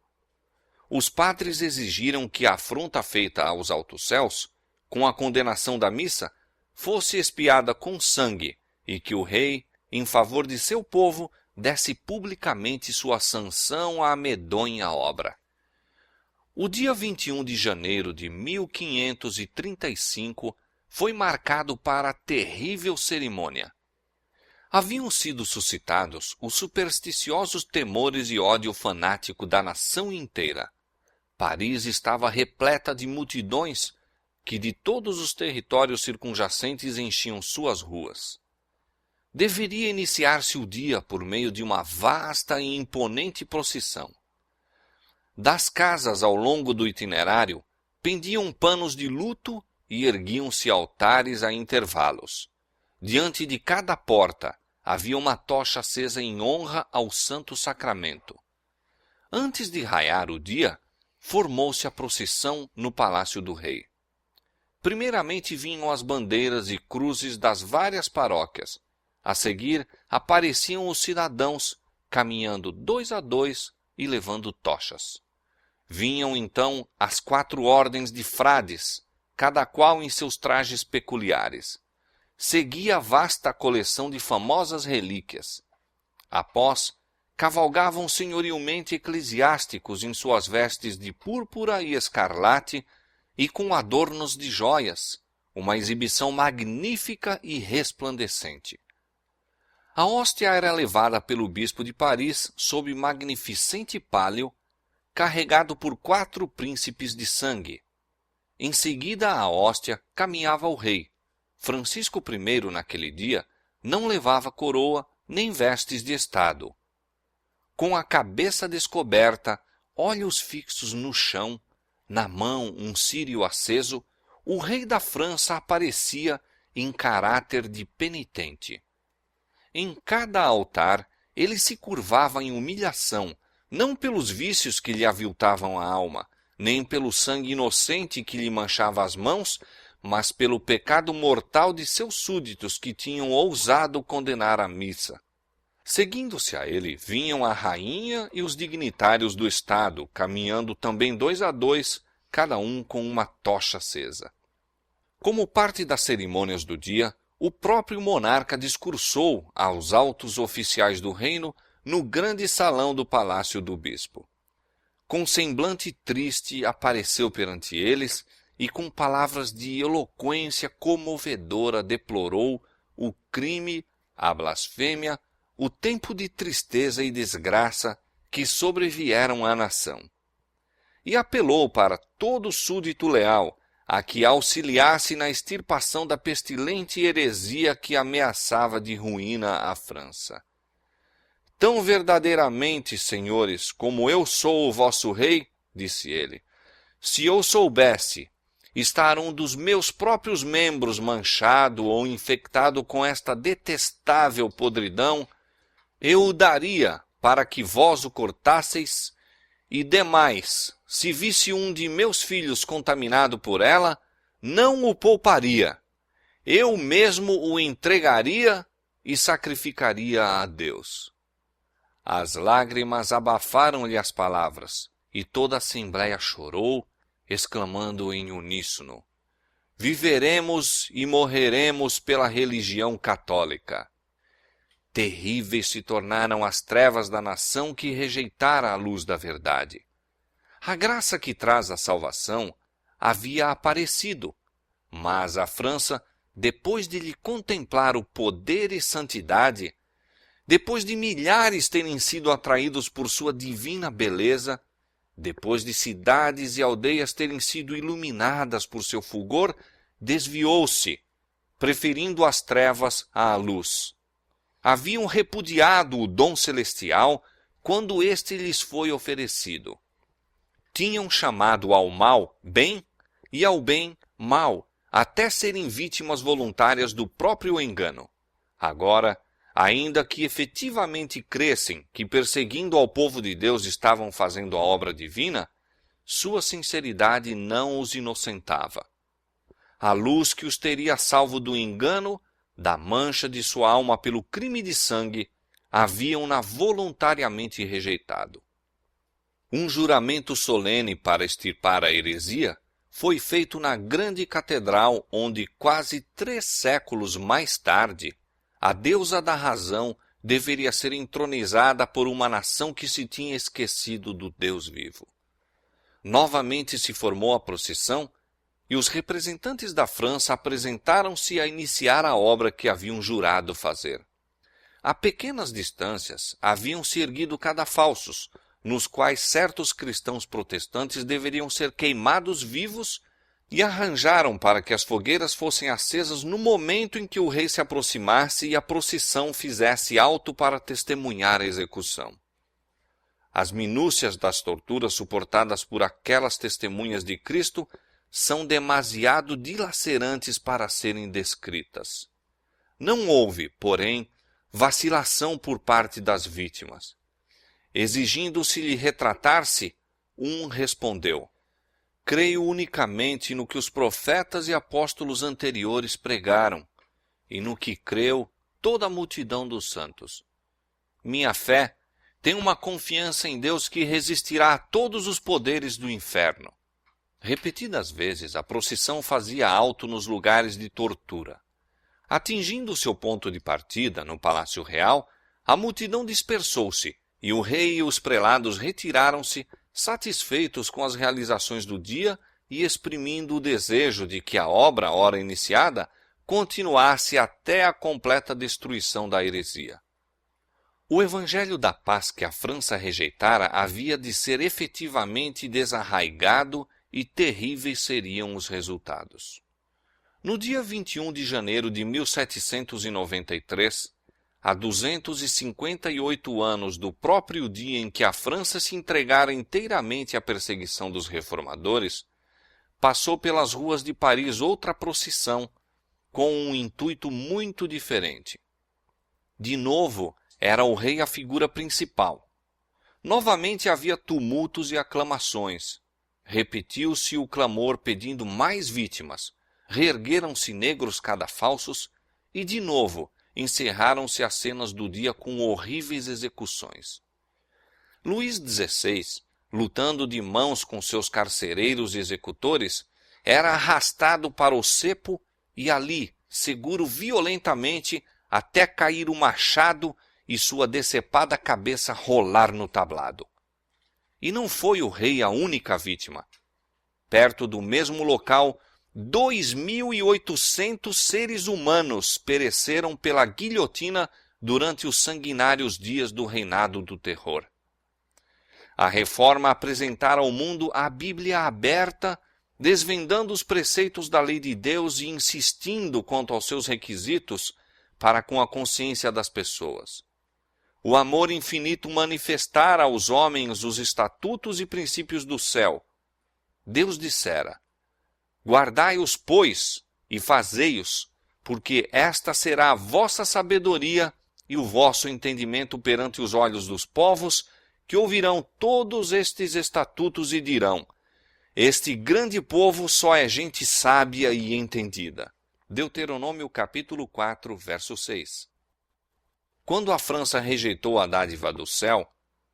Os padres exigiram que a afronta feita aos altos céus, com a condenação da missa, fosse expiada com sangue e que o rei, em favor de seu povo, desse publicamente sua sanção à medonha obra. O dia 21 de janeiro de 1535 foi marcado para a terrível cerimônia. Haviam sido suscitados os supersticiosos temores e ódio fanático da nação inteira. Paris estava repleta de multidões que de todos os territórios circunjacentes enchiam suas ruas. Deveria iniciar-se o dia por meio de uma vasta e imponente procissão. Das casas ao longo do itinerário pendiam panos de luto e erguiam-se altares a intervalos. Diante de cada porta havia uma tocha acesa em honra ao Santo Sacramento. Antes de raiar o dia, formou-se a procissão no Palácio do Rei. Primeiramente vinham as bandeiras e cruzes das várias paróquias. A seguir, apareciam os cidadãos, caminhando 2 a 2 e levando tochas. Vinham então as 4 ordens de frades, cada qual em seus trajes peculiares. Seguia a vasta coleção de famosas relíquias. Após, cavalgavam senhorilmente eclesiásticos em suas vestes de púrpura e escarlate e com adornos de joias, uma exibição magnífica e resplandecente. A hóstia era levada pelo bispo de Paris sob magnificente pálio, carregado por 4 príncipes de sangue. Em seguida à hóstia caminhava o rei. Francisco I, naquele dia, não levava coroa nem vestes de estado. Com a cabeça descoberta, olhos fixos no chão, na mão um círio aceso, o rei da França aparecia em caráter de penitente. Em cada altar, ele se curvava em humilhação, não pelos vícios que lhe aviltavam a alma, nem pelo sangue inocente que lhe manchava as mãos, mas pelo pecado mortal de seus súditos que tinham ousado condenar a missa. Seguindo-se a ele, vinham a rainha e os dignitários do Estado, caminhando também 2 a 2, cada um com uma tocha acesa. Como parte das cerimônias do dia, o próprio monarca discursou aos altos oficiais do reino no grande salão do palácio do bispo. Com semblante triste apareceu perante eles e com palavras de eloquência comovedora deplorou o crime, a blasfêmia, o tempo de tristeza e desgraça que sobrevieram à nação. E apelou para todo súdito leal a que auxiliasse na extirpação da pestilente heresia que ameaçava de ruína a França. Tão verdadeiramente, senhores, como eu sou o vosso rei, disse ele, se eu soubesse estar um dos meus próprios membros manchado ou infectado com esta detestável podridão, eu o daria para que vós o cortasseis, e demais, se visse um de meus filhos contaminado por ela, não o pouparia. Eu mesmo o entregaria e sacrificaria a Deus. As lágrimas abafaram-lhe as palavras, e toda a assembleia chorou, exclamando em uníssono: Viveremos e morreremos pela religião católica. Terríveis se tornaram as trevas da nação que rejeitara a luz da verdade. A graça que traz a salvação havia aparecido, mas a França, depois de lhe contemplar o poder e santidade, depois de milhares terem sido atraídos por sua divina beleza, depois de cidades e aldeias terem sido iluminadas por seu fulgor, desviou-se, preferindo as trevas à luz. Haviam repudiado o dom celestial quando este lhes foi oferecido. Tinham chamado ao mal bem e ao bem mal, até serem vítimas voluntárias do próprio engano. Agora, ainda que efetivamente crescem que perseguindo ao povo de Deus estavam fazendo a obra divina, sua sinceridade não os inocentava. A luz que os teria salvo do engano, da mancha de sua alma pelo crime de sangue, haviam-na voluntariamente rejeitado. Um juramento solene para extirpar a heresia foi feito na grande catedral onde, quase 3 séculos mais tarde, a deusa da razão deveria ser entronizada por uma nação que se tinha esquecido do Deus vivo. Novamente se formou a procissão e os representantes da França apresentaram-se a iniciar a obra que haviam jurado fazer. A pequenas distâncias haviam-se erguido cadafalsos, nos quais certos cristãos protestantes deveriam ser queimados vivos, e arranjaram para que as fogueiras fossem acesas no momento em que o rei se aproximasse e a procissão fizesse alto para testemunhar a execução. As minúcias das torturas suportadas por aquelas testemunhas de Cristo são demasiado dilacerantes para serem descritas. Não houve, porém, vacilação por parte das vítimas. Exigindo-se-lhe retratar-se, um respondeu: creio unicamente no que os profetas e apóstolos anteriores pregaram, e no que creu toda a multidão dos santos. Minha fé tem uma confiança em Deus que resistirá a todos os poderes do inferno. Repetidas vezes a procissão fazia alto nos lugares de tortura. Atingindo o seu ponto de partida, no Palácio Real, a multidão dispersou-se, e o rei e os prelados retiraram-se, satisfeitos com as realizações do dia e exprimindo o desejo de que a obra, ora iniciada, continuasse até a completa destruição da heresia. O evangelho da paz que a França rejeitara havia de ser efetivamente desarraigado e terríveis seriam os resultados. No dia 21 de janeiro de 1793, a 258 anos do próprio dia em que a França se entregara inteiramente à perseguição dos reformadores, passou pelas ruas de Paris outra procissão, com um intuito muito diferente. De novo, era o rei a figura principal. Novamente havia tumultos e aclamações. Repetiu-se o clamor pedindo mais vítimas, reergueram-se negros cadafalsos e, de novo, encerraram-se as cenas do dia com horríveis execuções. Luís XVI, lutando de mãos com seus carcereiros e executores, era arrastado para o cepo e ali, seguro violentamente, até cair o machado e sua decepada cabeça rolar no tablado. E não foi o rei a única vítima. Perto do mesmo local, 2.800 seres humanos pereceram pela guilhotina durante os sanguinários dias do reinado do terror. A reforma apresentara ao mundo a Bíblia aberta, desvendando os preceitos da lei de Deus e insistindo quanto aos seus requisitos para com a consciência das pessoas. O amor infinito manifestara aos homens os estatutos e princípios do céu. Deus dissera: guardai-os, pois, e fazei-os, porque esta será a vossa sabedoria e o vosso entendimento perante os olhos dos povos, que ouvirão todos estes estatutos e dirão: este grande povo só é gente sábia e entendida. Deuteronômio capítulo 4, verso 6. Quando a França rejeitou a dádiva do céu,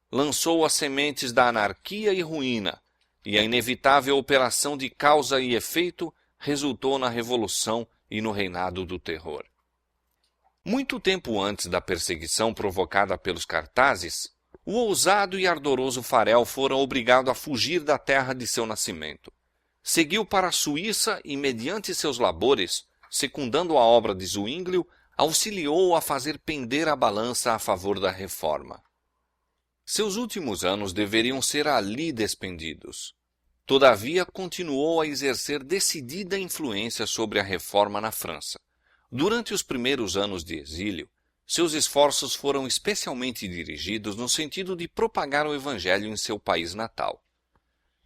lançou as sementes da anarquia e ruína, e a inevitável operação de causa e efeito resultou na Revolução e no reinado do terror. Muito tempo antes da perseguição provocada pelos cartazes, o ousado e ardoroso Farel fora obrigado a fugir da terra de seu nascimento. Seguiu para a Suíça e, mediante seus labores, secundando a obra de Zwinglio, auxiliou a fazer pender a balança a favor da reforma. Seus últimos anos deveriam ser ali despendidos. Todavia, continuou a exercer decidida influência sobre a reforma na França. Durante os primeiros anos de exílio, seus esforços foram especialmente dirigidos no sentido de propagar o Evangelho em seu país natal.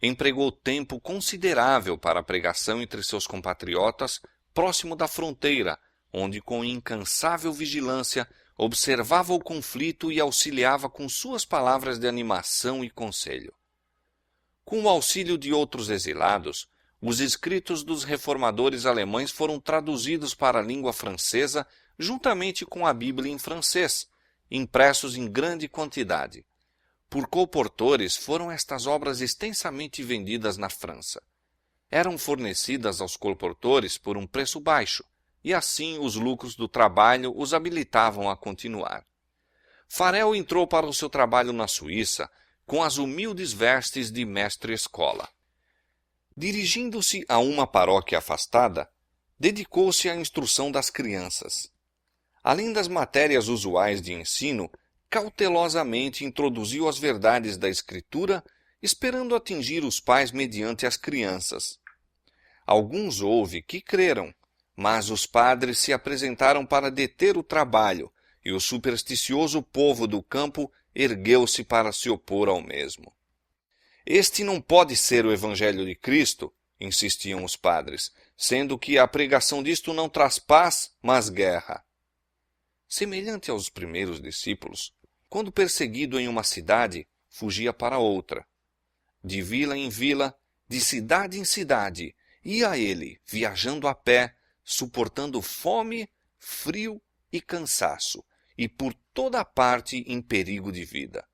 Empregou tempo considerável para a pregação entre seus compatriotas próximo da fronteira, onde com incansável vigilância observava o conflito e auxiliava com suas palavras de animação e conselho. Com o auxílio de outros exilados, os escritos dos reformadores alemães foram traduzidos para a língua francesa juntamente com a Bíblia em francês, impressos em grande quantidade. Por colportores foram estas obras extensamente vendidas na França. Eram fornecidas aos colportores por um preço baixo, e assim os lucros do trabalho os habilitavam a continuar. Farel entrou para o seu trabalho na Suíça com as humildes vestes de mestre-escola. Dirigindo-se a uma paróquia afastada, dedicou-se à instrução das crianças. Além das matérias usuais de ensino, cautelosamente introduziu as verdades da Escritura, esperando atingir os pais mediante as crianças. Alguns houve que creram, mas os padres se apresentaram para deter o trabalho, e o supersticioso povo do campo ergueu-se para se opor ao mesmo. Este não pode ser o Evangelho de Cristo, insistiam os padres, sendo que a pregação disto não traz paz, mas guerra. Semelhante aos primeiros discípulos, quando perseguido em uma cidade, fugia para outra. De vila em vila, de cidade em cidade, ia ele, viajando a pé, suportando fome, frio e cansaço, e por toda parte em perigo de vida.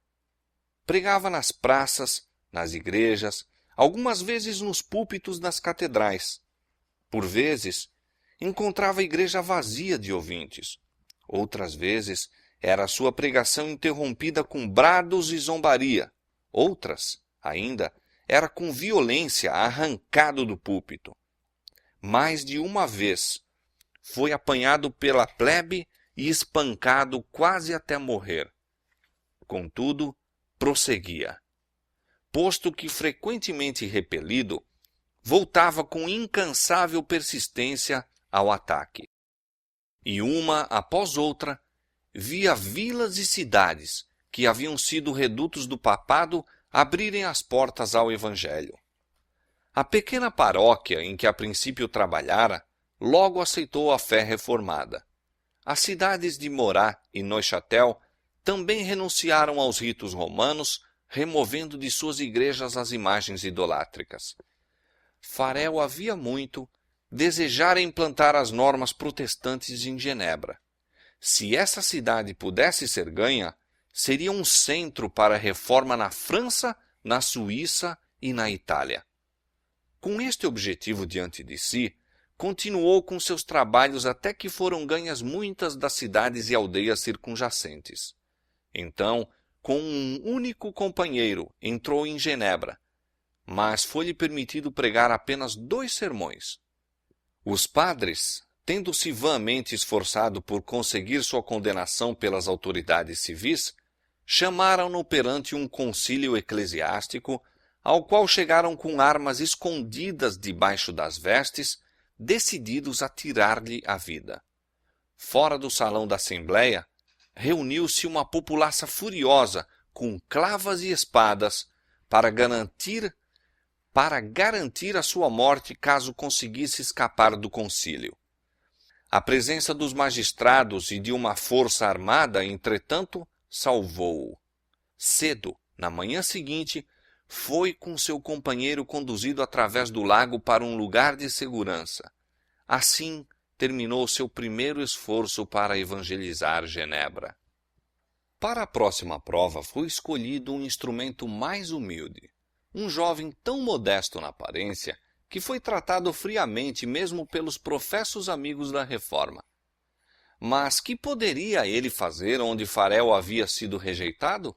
Pregava nas praças, nas igrejas, algumas vezes nos púlpitos das catedrais. Por vezes, encontrava a igreja vazia de ouvintes. Outras vezes, era a sua pregação interrompida com brados e zombaria. Outras, ainda, era com violência arrancado do púlpito. Mais de uma vez, foi apanhado pela plebe e espancado quase até morrer. Contudo, prosseguia. Posto que frequentemente repelido, voltava com incansável persistência ao ataque. E uma após outra, via vilas e cidades que haviam sido redutos do papado abrirem as portas ao Evangelho. A pequena paróquia em que a princípio trabalhara, logo aceitou a fé reformada. As cidades de Morat e Neuchâtel também renunciaram aos ritos romanos, removendo de suas igrejas as imagens idolátricas. Farel havia muito desejara implantar as normas protestantes em Genebra. Se essa cidade pudesse ser ganha, seria um centro para a reforma na França, na Suíça e na Itália. Com este objetivo diante de si, continuou com seus trabalhos até que foram ganhas muitas das cidades e aldeias circunjacentes. Então, com um único companheiro, entrou em Genebra, mas foi-lhe permitido pregar apenas 2 sermões. Os padres, tendo-se vãmente esforçado por conseguir sua condenação pelas autoridades civis, chamaram-no perante um concílio eclesiástico, ao qual chegaram com armas escondidas debaixo das vestes, decididos a tirar-lhe a vida. Fora do salão da Assembleia, reuniu-se uma populaça furiosa, com clavas e espadas, para garantir a sua morte caso conseguisse escapar do concílio. A presença dos magistrados e de uma força armada, entretanto, salvou-o. Cedo, na manhã seguinte, foi com seu companheiro conduzido através do lago para um lugar de segurança. Assim, terminou seu primeiro esforço para evangelizar Genebra. Para a próxima prova foi escolhido um instrumento mais humilde, um jovem tão modesto na aparência que foi tratado friamente mesmo pelos professos amigos da Reforma. Mas que poderia ele fazer onde Farel havia sido rejeitado?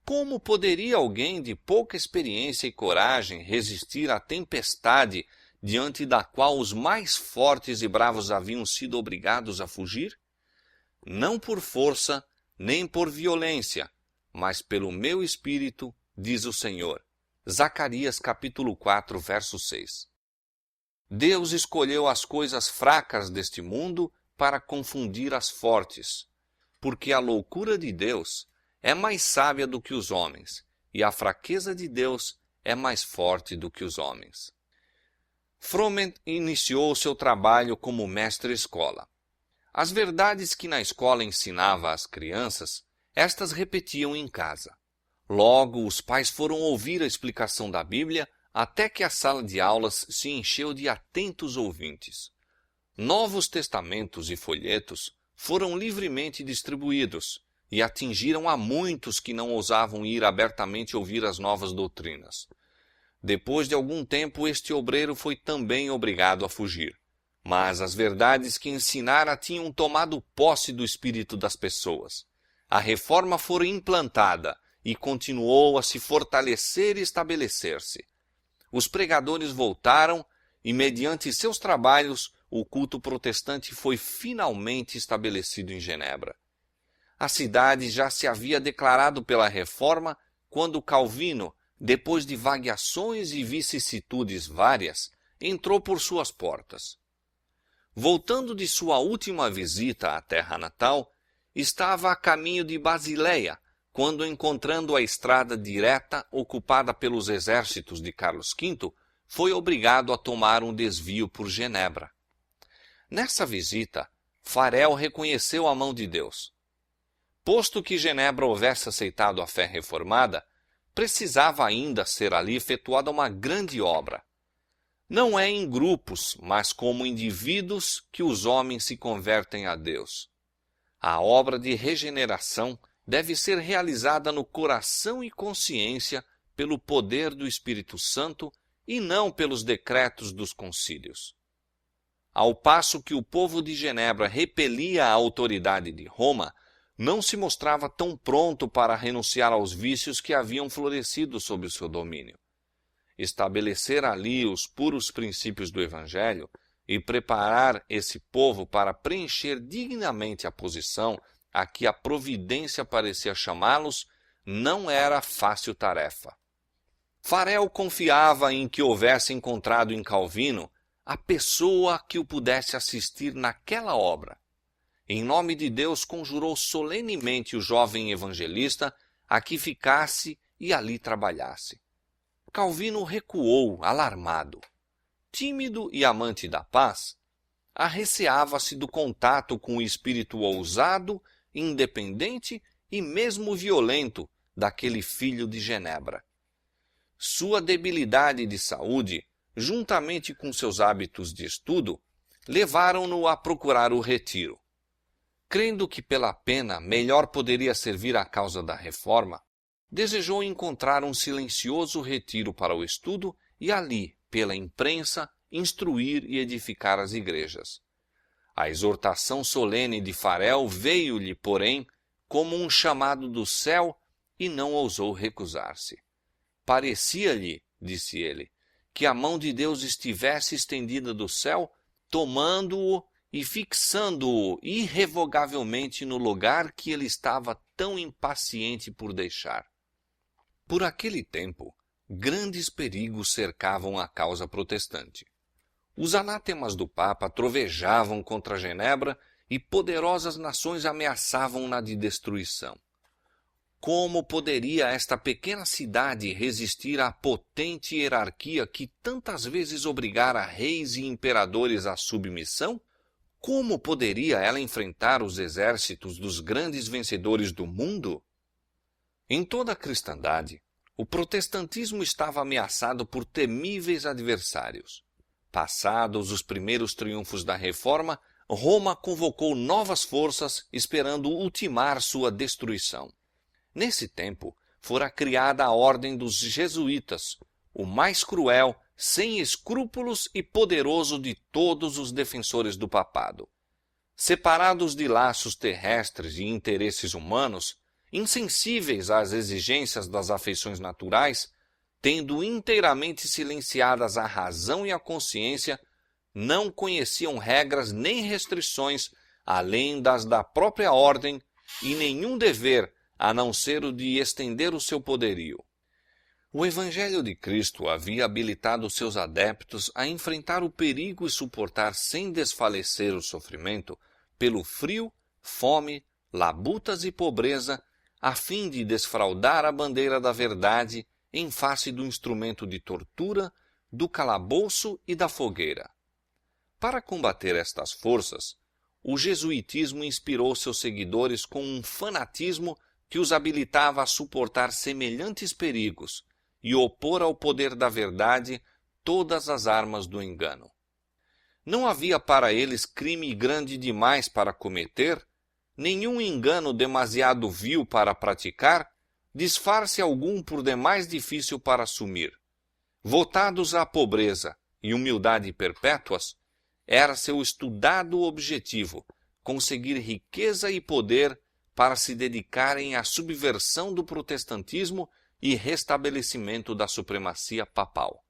Como poderia alguém de pouca experiência e coragem resistir à tempestade diante da qual os mais fortes e bravos haviam sido obrigados a fugir? Não por força, nem por violência, mas pelo meu espírito, diz o Senhor. Zacarias capítulo 4, verso 6. Deus escolheu as coisas fracas deste mundo para confundir as fortes, porque a loucura de Deus é mais sábia do que os homens, e a fraqueza de Deus é mais forte do que os homens. Froment iniciou seu trabalho como mestre-escola. As verdades que na escola ensinava às crianças, estas repetiam em casa. Logo, os pais foram ouvir a explicação da Bíblia até que a sala de aulas se encheu de atentos ouvintes. Novos testamentos e folhetos foram livremente distribuídos e atingiram a muitos que não ousavam ir abertamente ouvir as novas doutrinas. Depois de algum tempo, este obreiro foi também obrigado a fugir. Mas as verdades que ensinara tinham tomado posse do espírito das pessoas. A reforma fora implantada e continuou a se fortalecer e estabelecer-se. Os pregadores voltaram e, mediante seus trabalhos, o culto protestante foi finalmente estabelecido em Genebra. A cidade já se havia declarado pela Reforma quando Calvino, depois de vagueações e vicissitudes várias, entrou por suas portas. Voltando de sua última visita à terra natal, estava a caminho de Basileia, quando, encontrando a estrada direta ocupada pelos exércitos de Carlos V, foi obrigado a tomar um desvio por Genebra. Nessa visita, Farel reconheceu a mão de Deus. Posto que Genebra houvesse aceitado a fé reformada, precisava ainda ser ali efetuada uma grande obra. Não é em grupos, mas como indivíduos que os homens se convertem a Deus. A obra de regeneração deve ser realizada no coração e consciência pelo poder do Espírito Santo e não pelos decretos dos concílios. Ao passo que o povo de Genebra repelia a autoridade de Roma, não se mostrava tão pronto para renunciar aos vícios que haviam florescido sob o seu domínio. Estabelecer ali os puros princípios do Evangelho e preparar esse povo para preencher dignamente a posição a que a providência parecia chamá-los não era fácil tarefa. Farel confiava em que houvesse encontrado em Calvino a pessoa que o pudesse assistir naquela obra. Em nome de Deus, conjurou solenemente o jovem evangelista a que ficasse e ali trabalhasse. Calvino recuou, alarmado. Tímido e amante da paz, arreceava-se do contato com o espírito ousado, independente e mesmo violento daquele filho de Genebra. Sua debilidade de saúde, juntamente com seus hábitos de estudo, levaram-no a procurar o retiro. Crendo que pela pena melhor poderia servir à causa da reforma, desejou encontrar um silencioso retiro para o estudo e ali, pela imprensa, instruir e edificar as igrejas. A exortação solene de Farel veio-lhe, porém, como um chamado do céu e não ousou recusar-se. Parecia-lhe, disse ele, que a mão de Deus estivesse estendida do céu, tomando-o e fixando-o irrevogavelmente no lugar que ele estava tão impaciente por deixar. Por aquele tempo, grandes perigos cercavam a causa protestante. Os anátemas do Papa trovejavam contra Genebra e poderosas nações ameaçavam-na de destruição. Como poderia esta pequena cidade resistir à potente hierarquia que tantas vezes obrigara reis e imperadores à submissão? Como poderia ela enfrentar os exércitos dos grandes vencedores do mundo? Em toda a cristandade, o protestantismo estava ameaçado por temíveis adversários. Passados os primeiros triunfos da Reforma, Roma convocou novas forças esperando ultimar sua destruição. Nesse tempo, fora criada a Ordem dos Jesuítas, o mais cruel sem escrúpulos e poderoso de todos os defensores do papado. Separados de laços terrestres e interesses humanos, insensíveis às exigências das afeições naturais, tendo inteiramente silenciadas a razão e a consciência, não conheciam regras nem restrições além das da própria ordem e nenhum dever a não ser o de estender o seu poderio. O Evangelho de Cristo havia habilitado seus adeptos a enfrentar o perigo e suportar sem desfalecer o sofrimento pelo frio, fome, labutas e pobreza, a fim de desfraldar a bandeira da verdade em face do instrumento de tortura, do calabouço e da fogueira. Para combater estas forças, o jesuitismo inspirou seus seguidores com um fanatismo que os habilitava a suportar semelhantes perigos e opor ao poder da verdade todas as armas do engano. Não havia para eles crime grande demais para cometer, nenhum engano demasiado vil para praticar, disfarce algum por demais difícil para assumir. Votados à pobreza e humildade perpétuas, era seu estudado objetivo conseguir riqueza e poder para se dedicarem à subversão do protestantismo e restabelecimento da supremacia papal.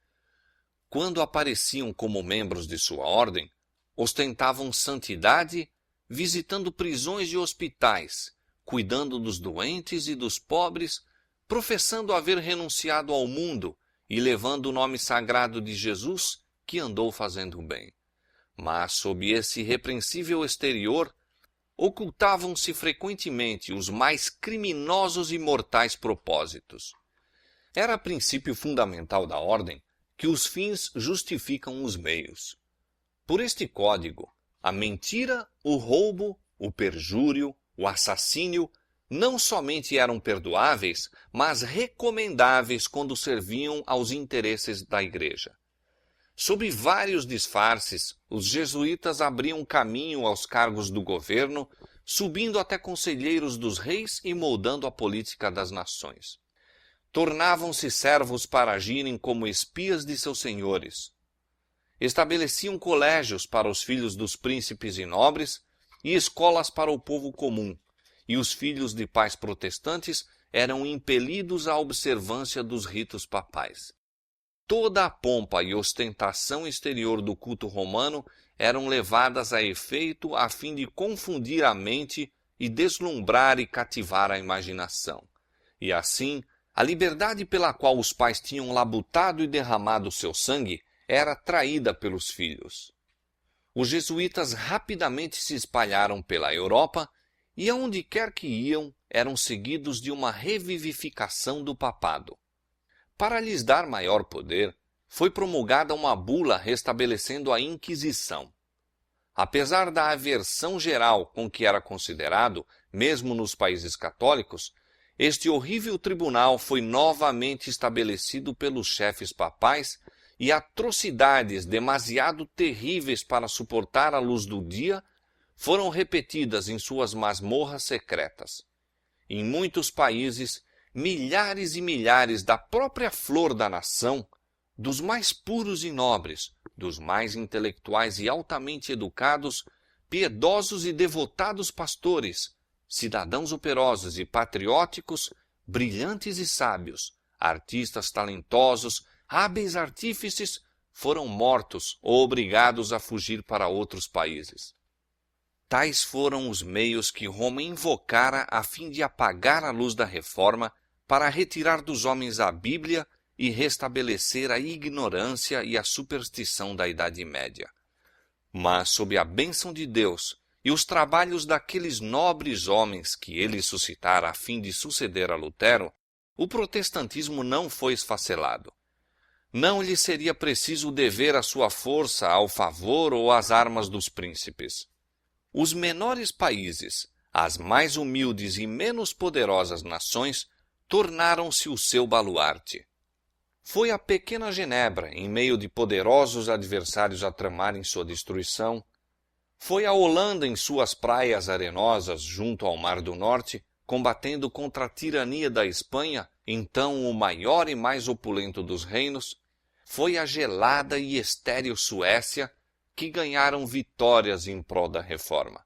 Quando apareciam como membros de sua ordem, ostentavam santidade, visitando prisões e hospitais, cuidando dos doentes e dos pobres, professando haver renunciado ao mundo e levando o nome sagrado de Jesus, que andou fazendo o bem. Mas, sob esse irrepreensível exterior, ocultavam-se frequentemente os mais criminosos e mortais propósitos. Era princípio fundamental da ordem que os fins justificam os meios. Por este código, a mentira, o roubo, o perjúrio, o assassínio não somente eram perdoáveis, mas recomendáveis quando serviam aos interesses da Igreja. Sob vários disfarces, os jesuítas abriam caminho aos cargos do governo, subindo até conselheiros dos reis e moldando a política das nações. Tornavam-se servos para agirem como espias de seus senhores. Estabeleciam colégios para os filhos dos príncipes e nobres e escolas para o povo comum, e os filhos de pais protestantes eram impelidos à observância dos ritos papais. Toda a pompa e ostentação exterior do culto romano eram levadas a efeito a fim de confundir a mente e deslumbrar e cativar a imaginação. E assim, a liberdade pela qual os pais tinham labutado e derramado seu sangue era traída pelos filhos. Os jesuítas rapidamente se espalharam pela Europa e, aonde quer que iam, eram seguidos de uma revivificação do papado. Para lhes dar maior poder, foi promulgada uma bula restabelecendo a Inquisição. Apesar da aversão geral com que era considerado, mesmo nos países católicos, este horrível tribunal foi novamente estabelecido pelos chefes papais e atrocidades demasiado terríveis para suportar a luz do dia foram repetidas em suas masmorras secretas. Em muitos países, milhares e milhares da própria flor da nação, dos mais puros e nobres, dos mais intelectuais e altamente educados, piedosos e devotados pastores, cidadãos operosos e patrióticos, brilhantes e sábios, artistas talentosos, hábeis artífices, foram mortos ou obrigados a fugir para outros países. Tais foram os meios que Roma invocara a fim de apagar a luz da reforma, para retirar dos homens a Bíblia e restabelecer a ignorância e a superstição da Idade Média. Mas, sob a bênção de Deus e os trabalhos daqueles nobres homens que ele suscitara a fim de suceder a Lutero, o protestantismo não foi esfacelado. Não lhe seria preciso dever a sua força ao favor ou às armas dos príncipes. Os menores países, as mais humildes e menos poderosas nações, tornaram-se o seu baluarte. Foi a pequena Genebra, em meio de poderosos adversários a tramarem sua destruição. Foi a Holanda em suas praias arenosas junto ao Mar do Norte, combatendo contra a tirania da Espanha, então o maior e mais opulento dos reinos. foi a gelada e estéril Suécia que ganharam vitórias em prol da reforma.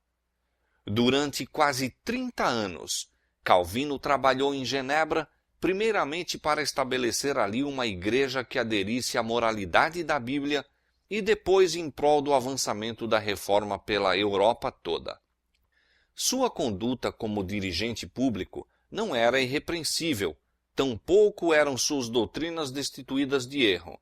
Durante quase 30 anos, Calvino trabalhou em Genebra, primeiramente para estabelecer ali uma igreja que aderisse à moralidade da Bíblia e depois em prol do avançamento da reforma pela Europa toda. Sua conduta como dirigente público não era irrepreensível, tampouco eram suas doutrinas destituídas de erro,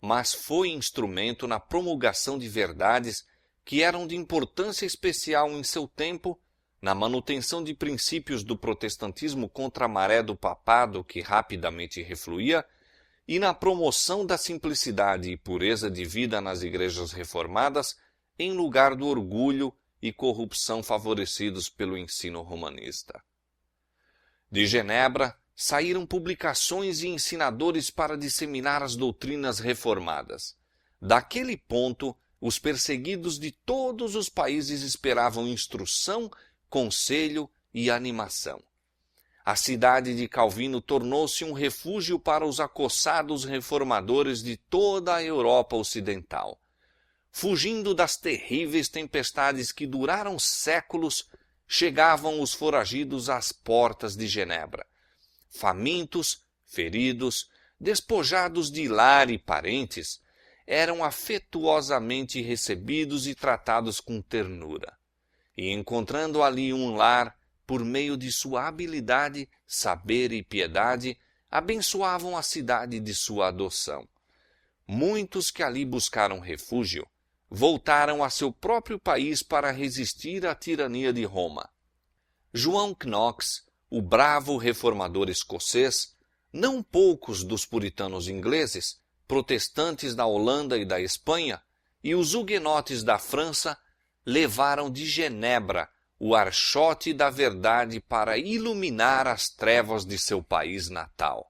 mas foi instrumento na promulgação de verdades que eram de importância especial em seu tempo, na manutenção de princípios do protestantismo contra a maré do papado que rapidamente refluía, e na promoção da simplicidade e pureza de vida nas igrejas reformadas, em lugar do orgulho e corrupção favorecidos pelo ensino romanista. De Genebra saíram publicações e ensinadores para disseminar as doutrinas reformadas. Daquele ponto, os perseguidos de todos os países esperavam instrução, conselho e animação. A cidade de Calvino tornou-se um refúgio para os acossados reformadores de toda a Europa Ocidental. Fugindo das terríveis tempestades que duraram séculos, chegavam os foragidos às portas de Genebra. Famintos, feridos, despojados de lar e parentes, eram afetuosamente recebidos e tratados com ternura. E encontrando ali um lar, por meio de sua habilidade, saber e piedade, abençoavam a cidade de sua adoção. Muitos que ali buscaram refúgio, voltaram a seu próprio país para resistir à tirania de Roma. João Knox, o bravo reformador escocês, não poucos dos puritanos ingleses, protestantes da Holanda e da Espanha, e os huguenotes da França, levaram de Genebra o archote da verdade para iluminar as trevas de seu país natal.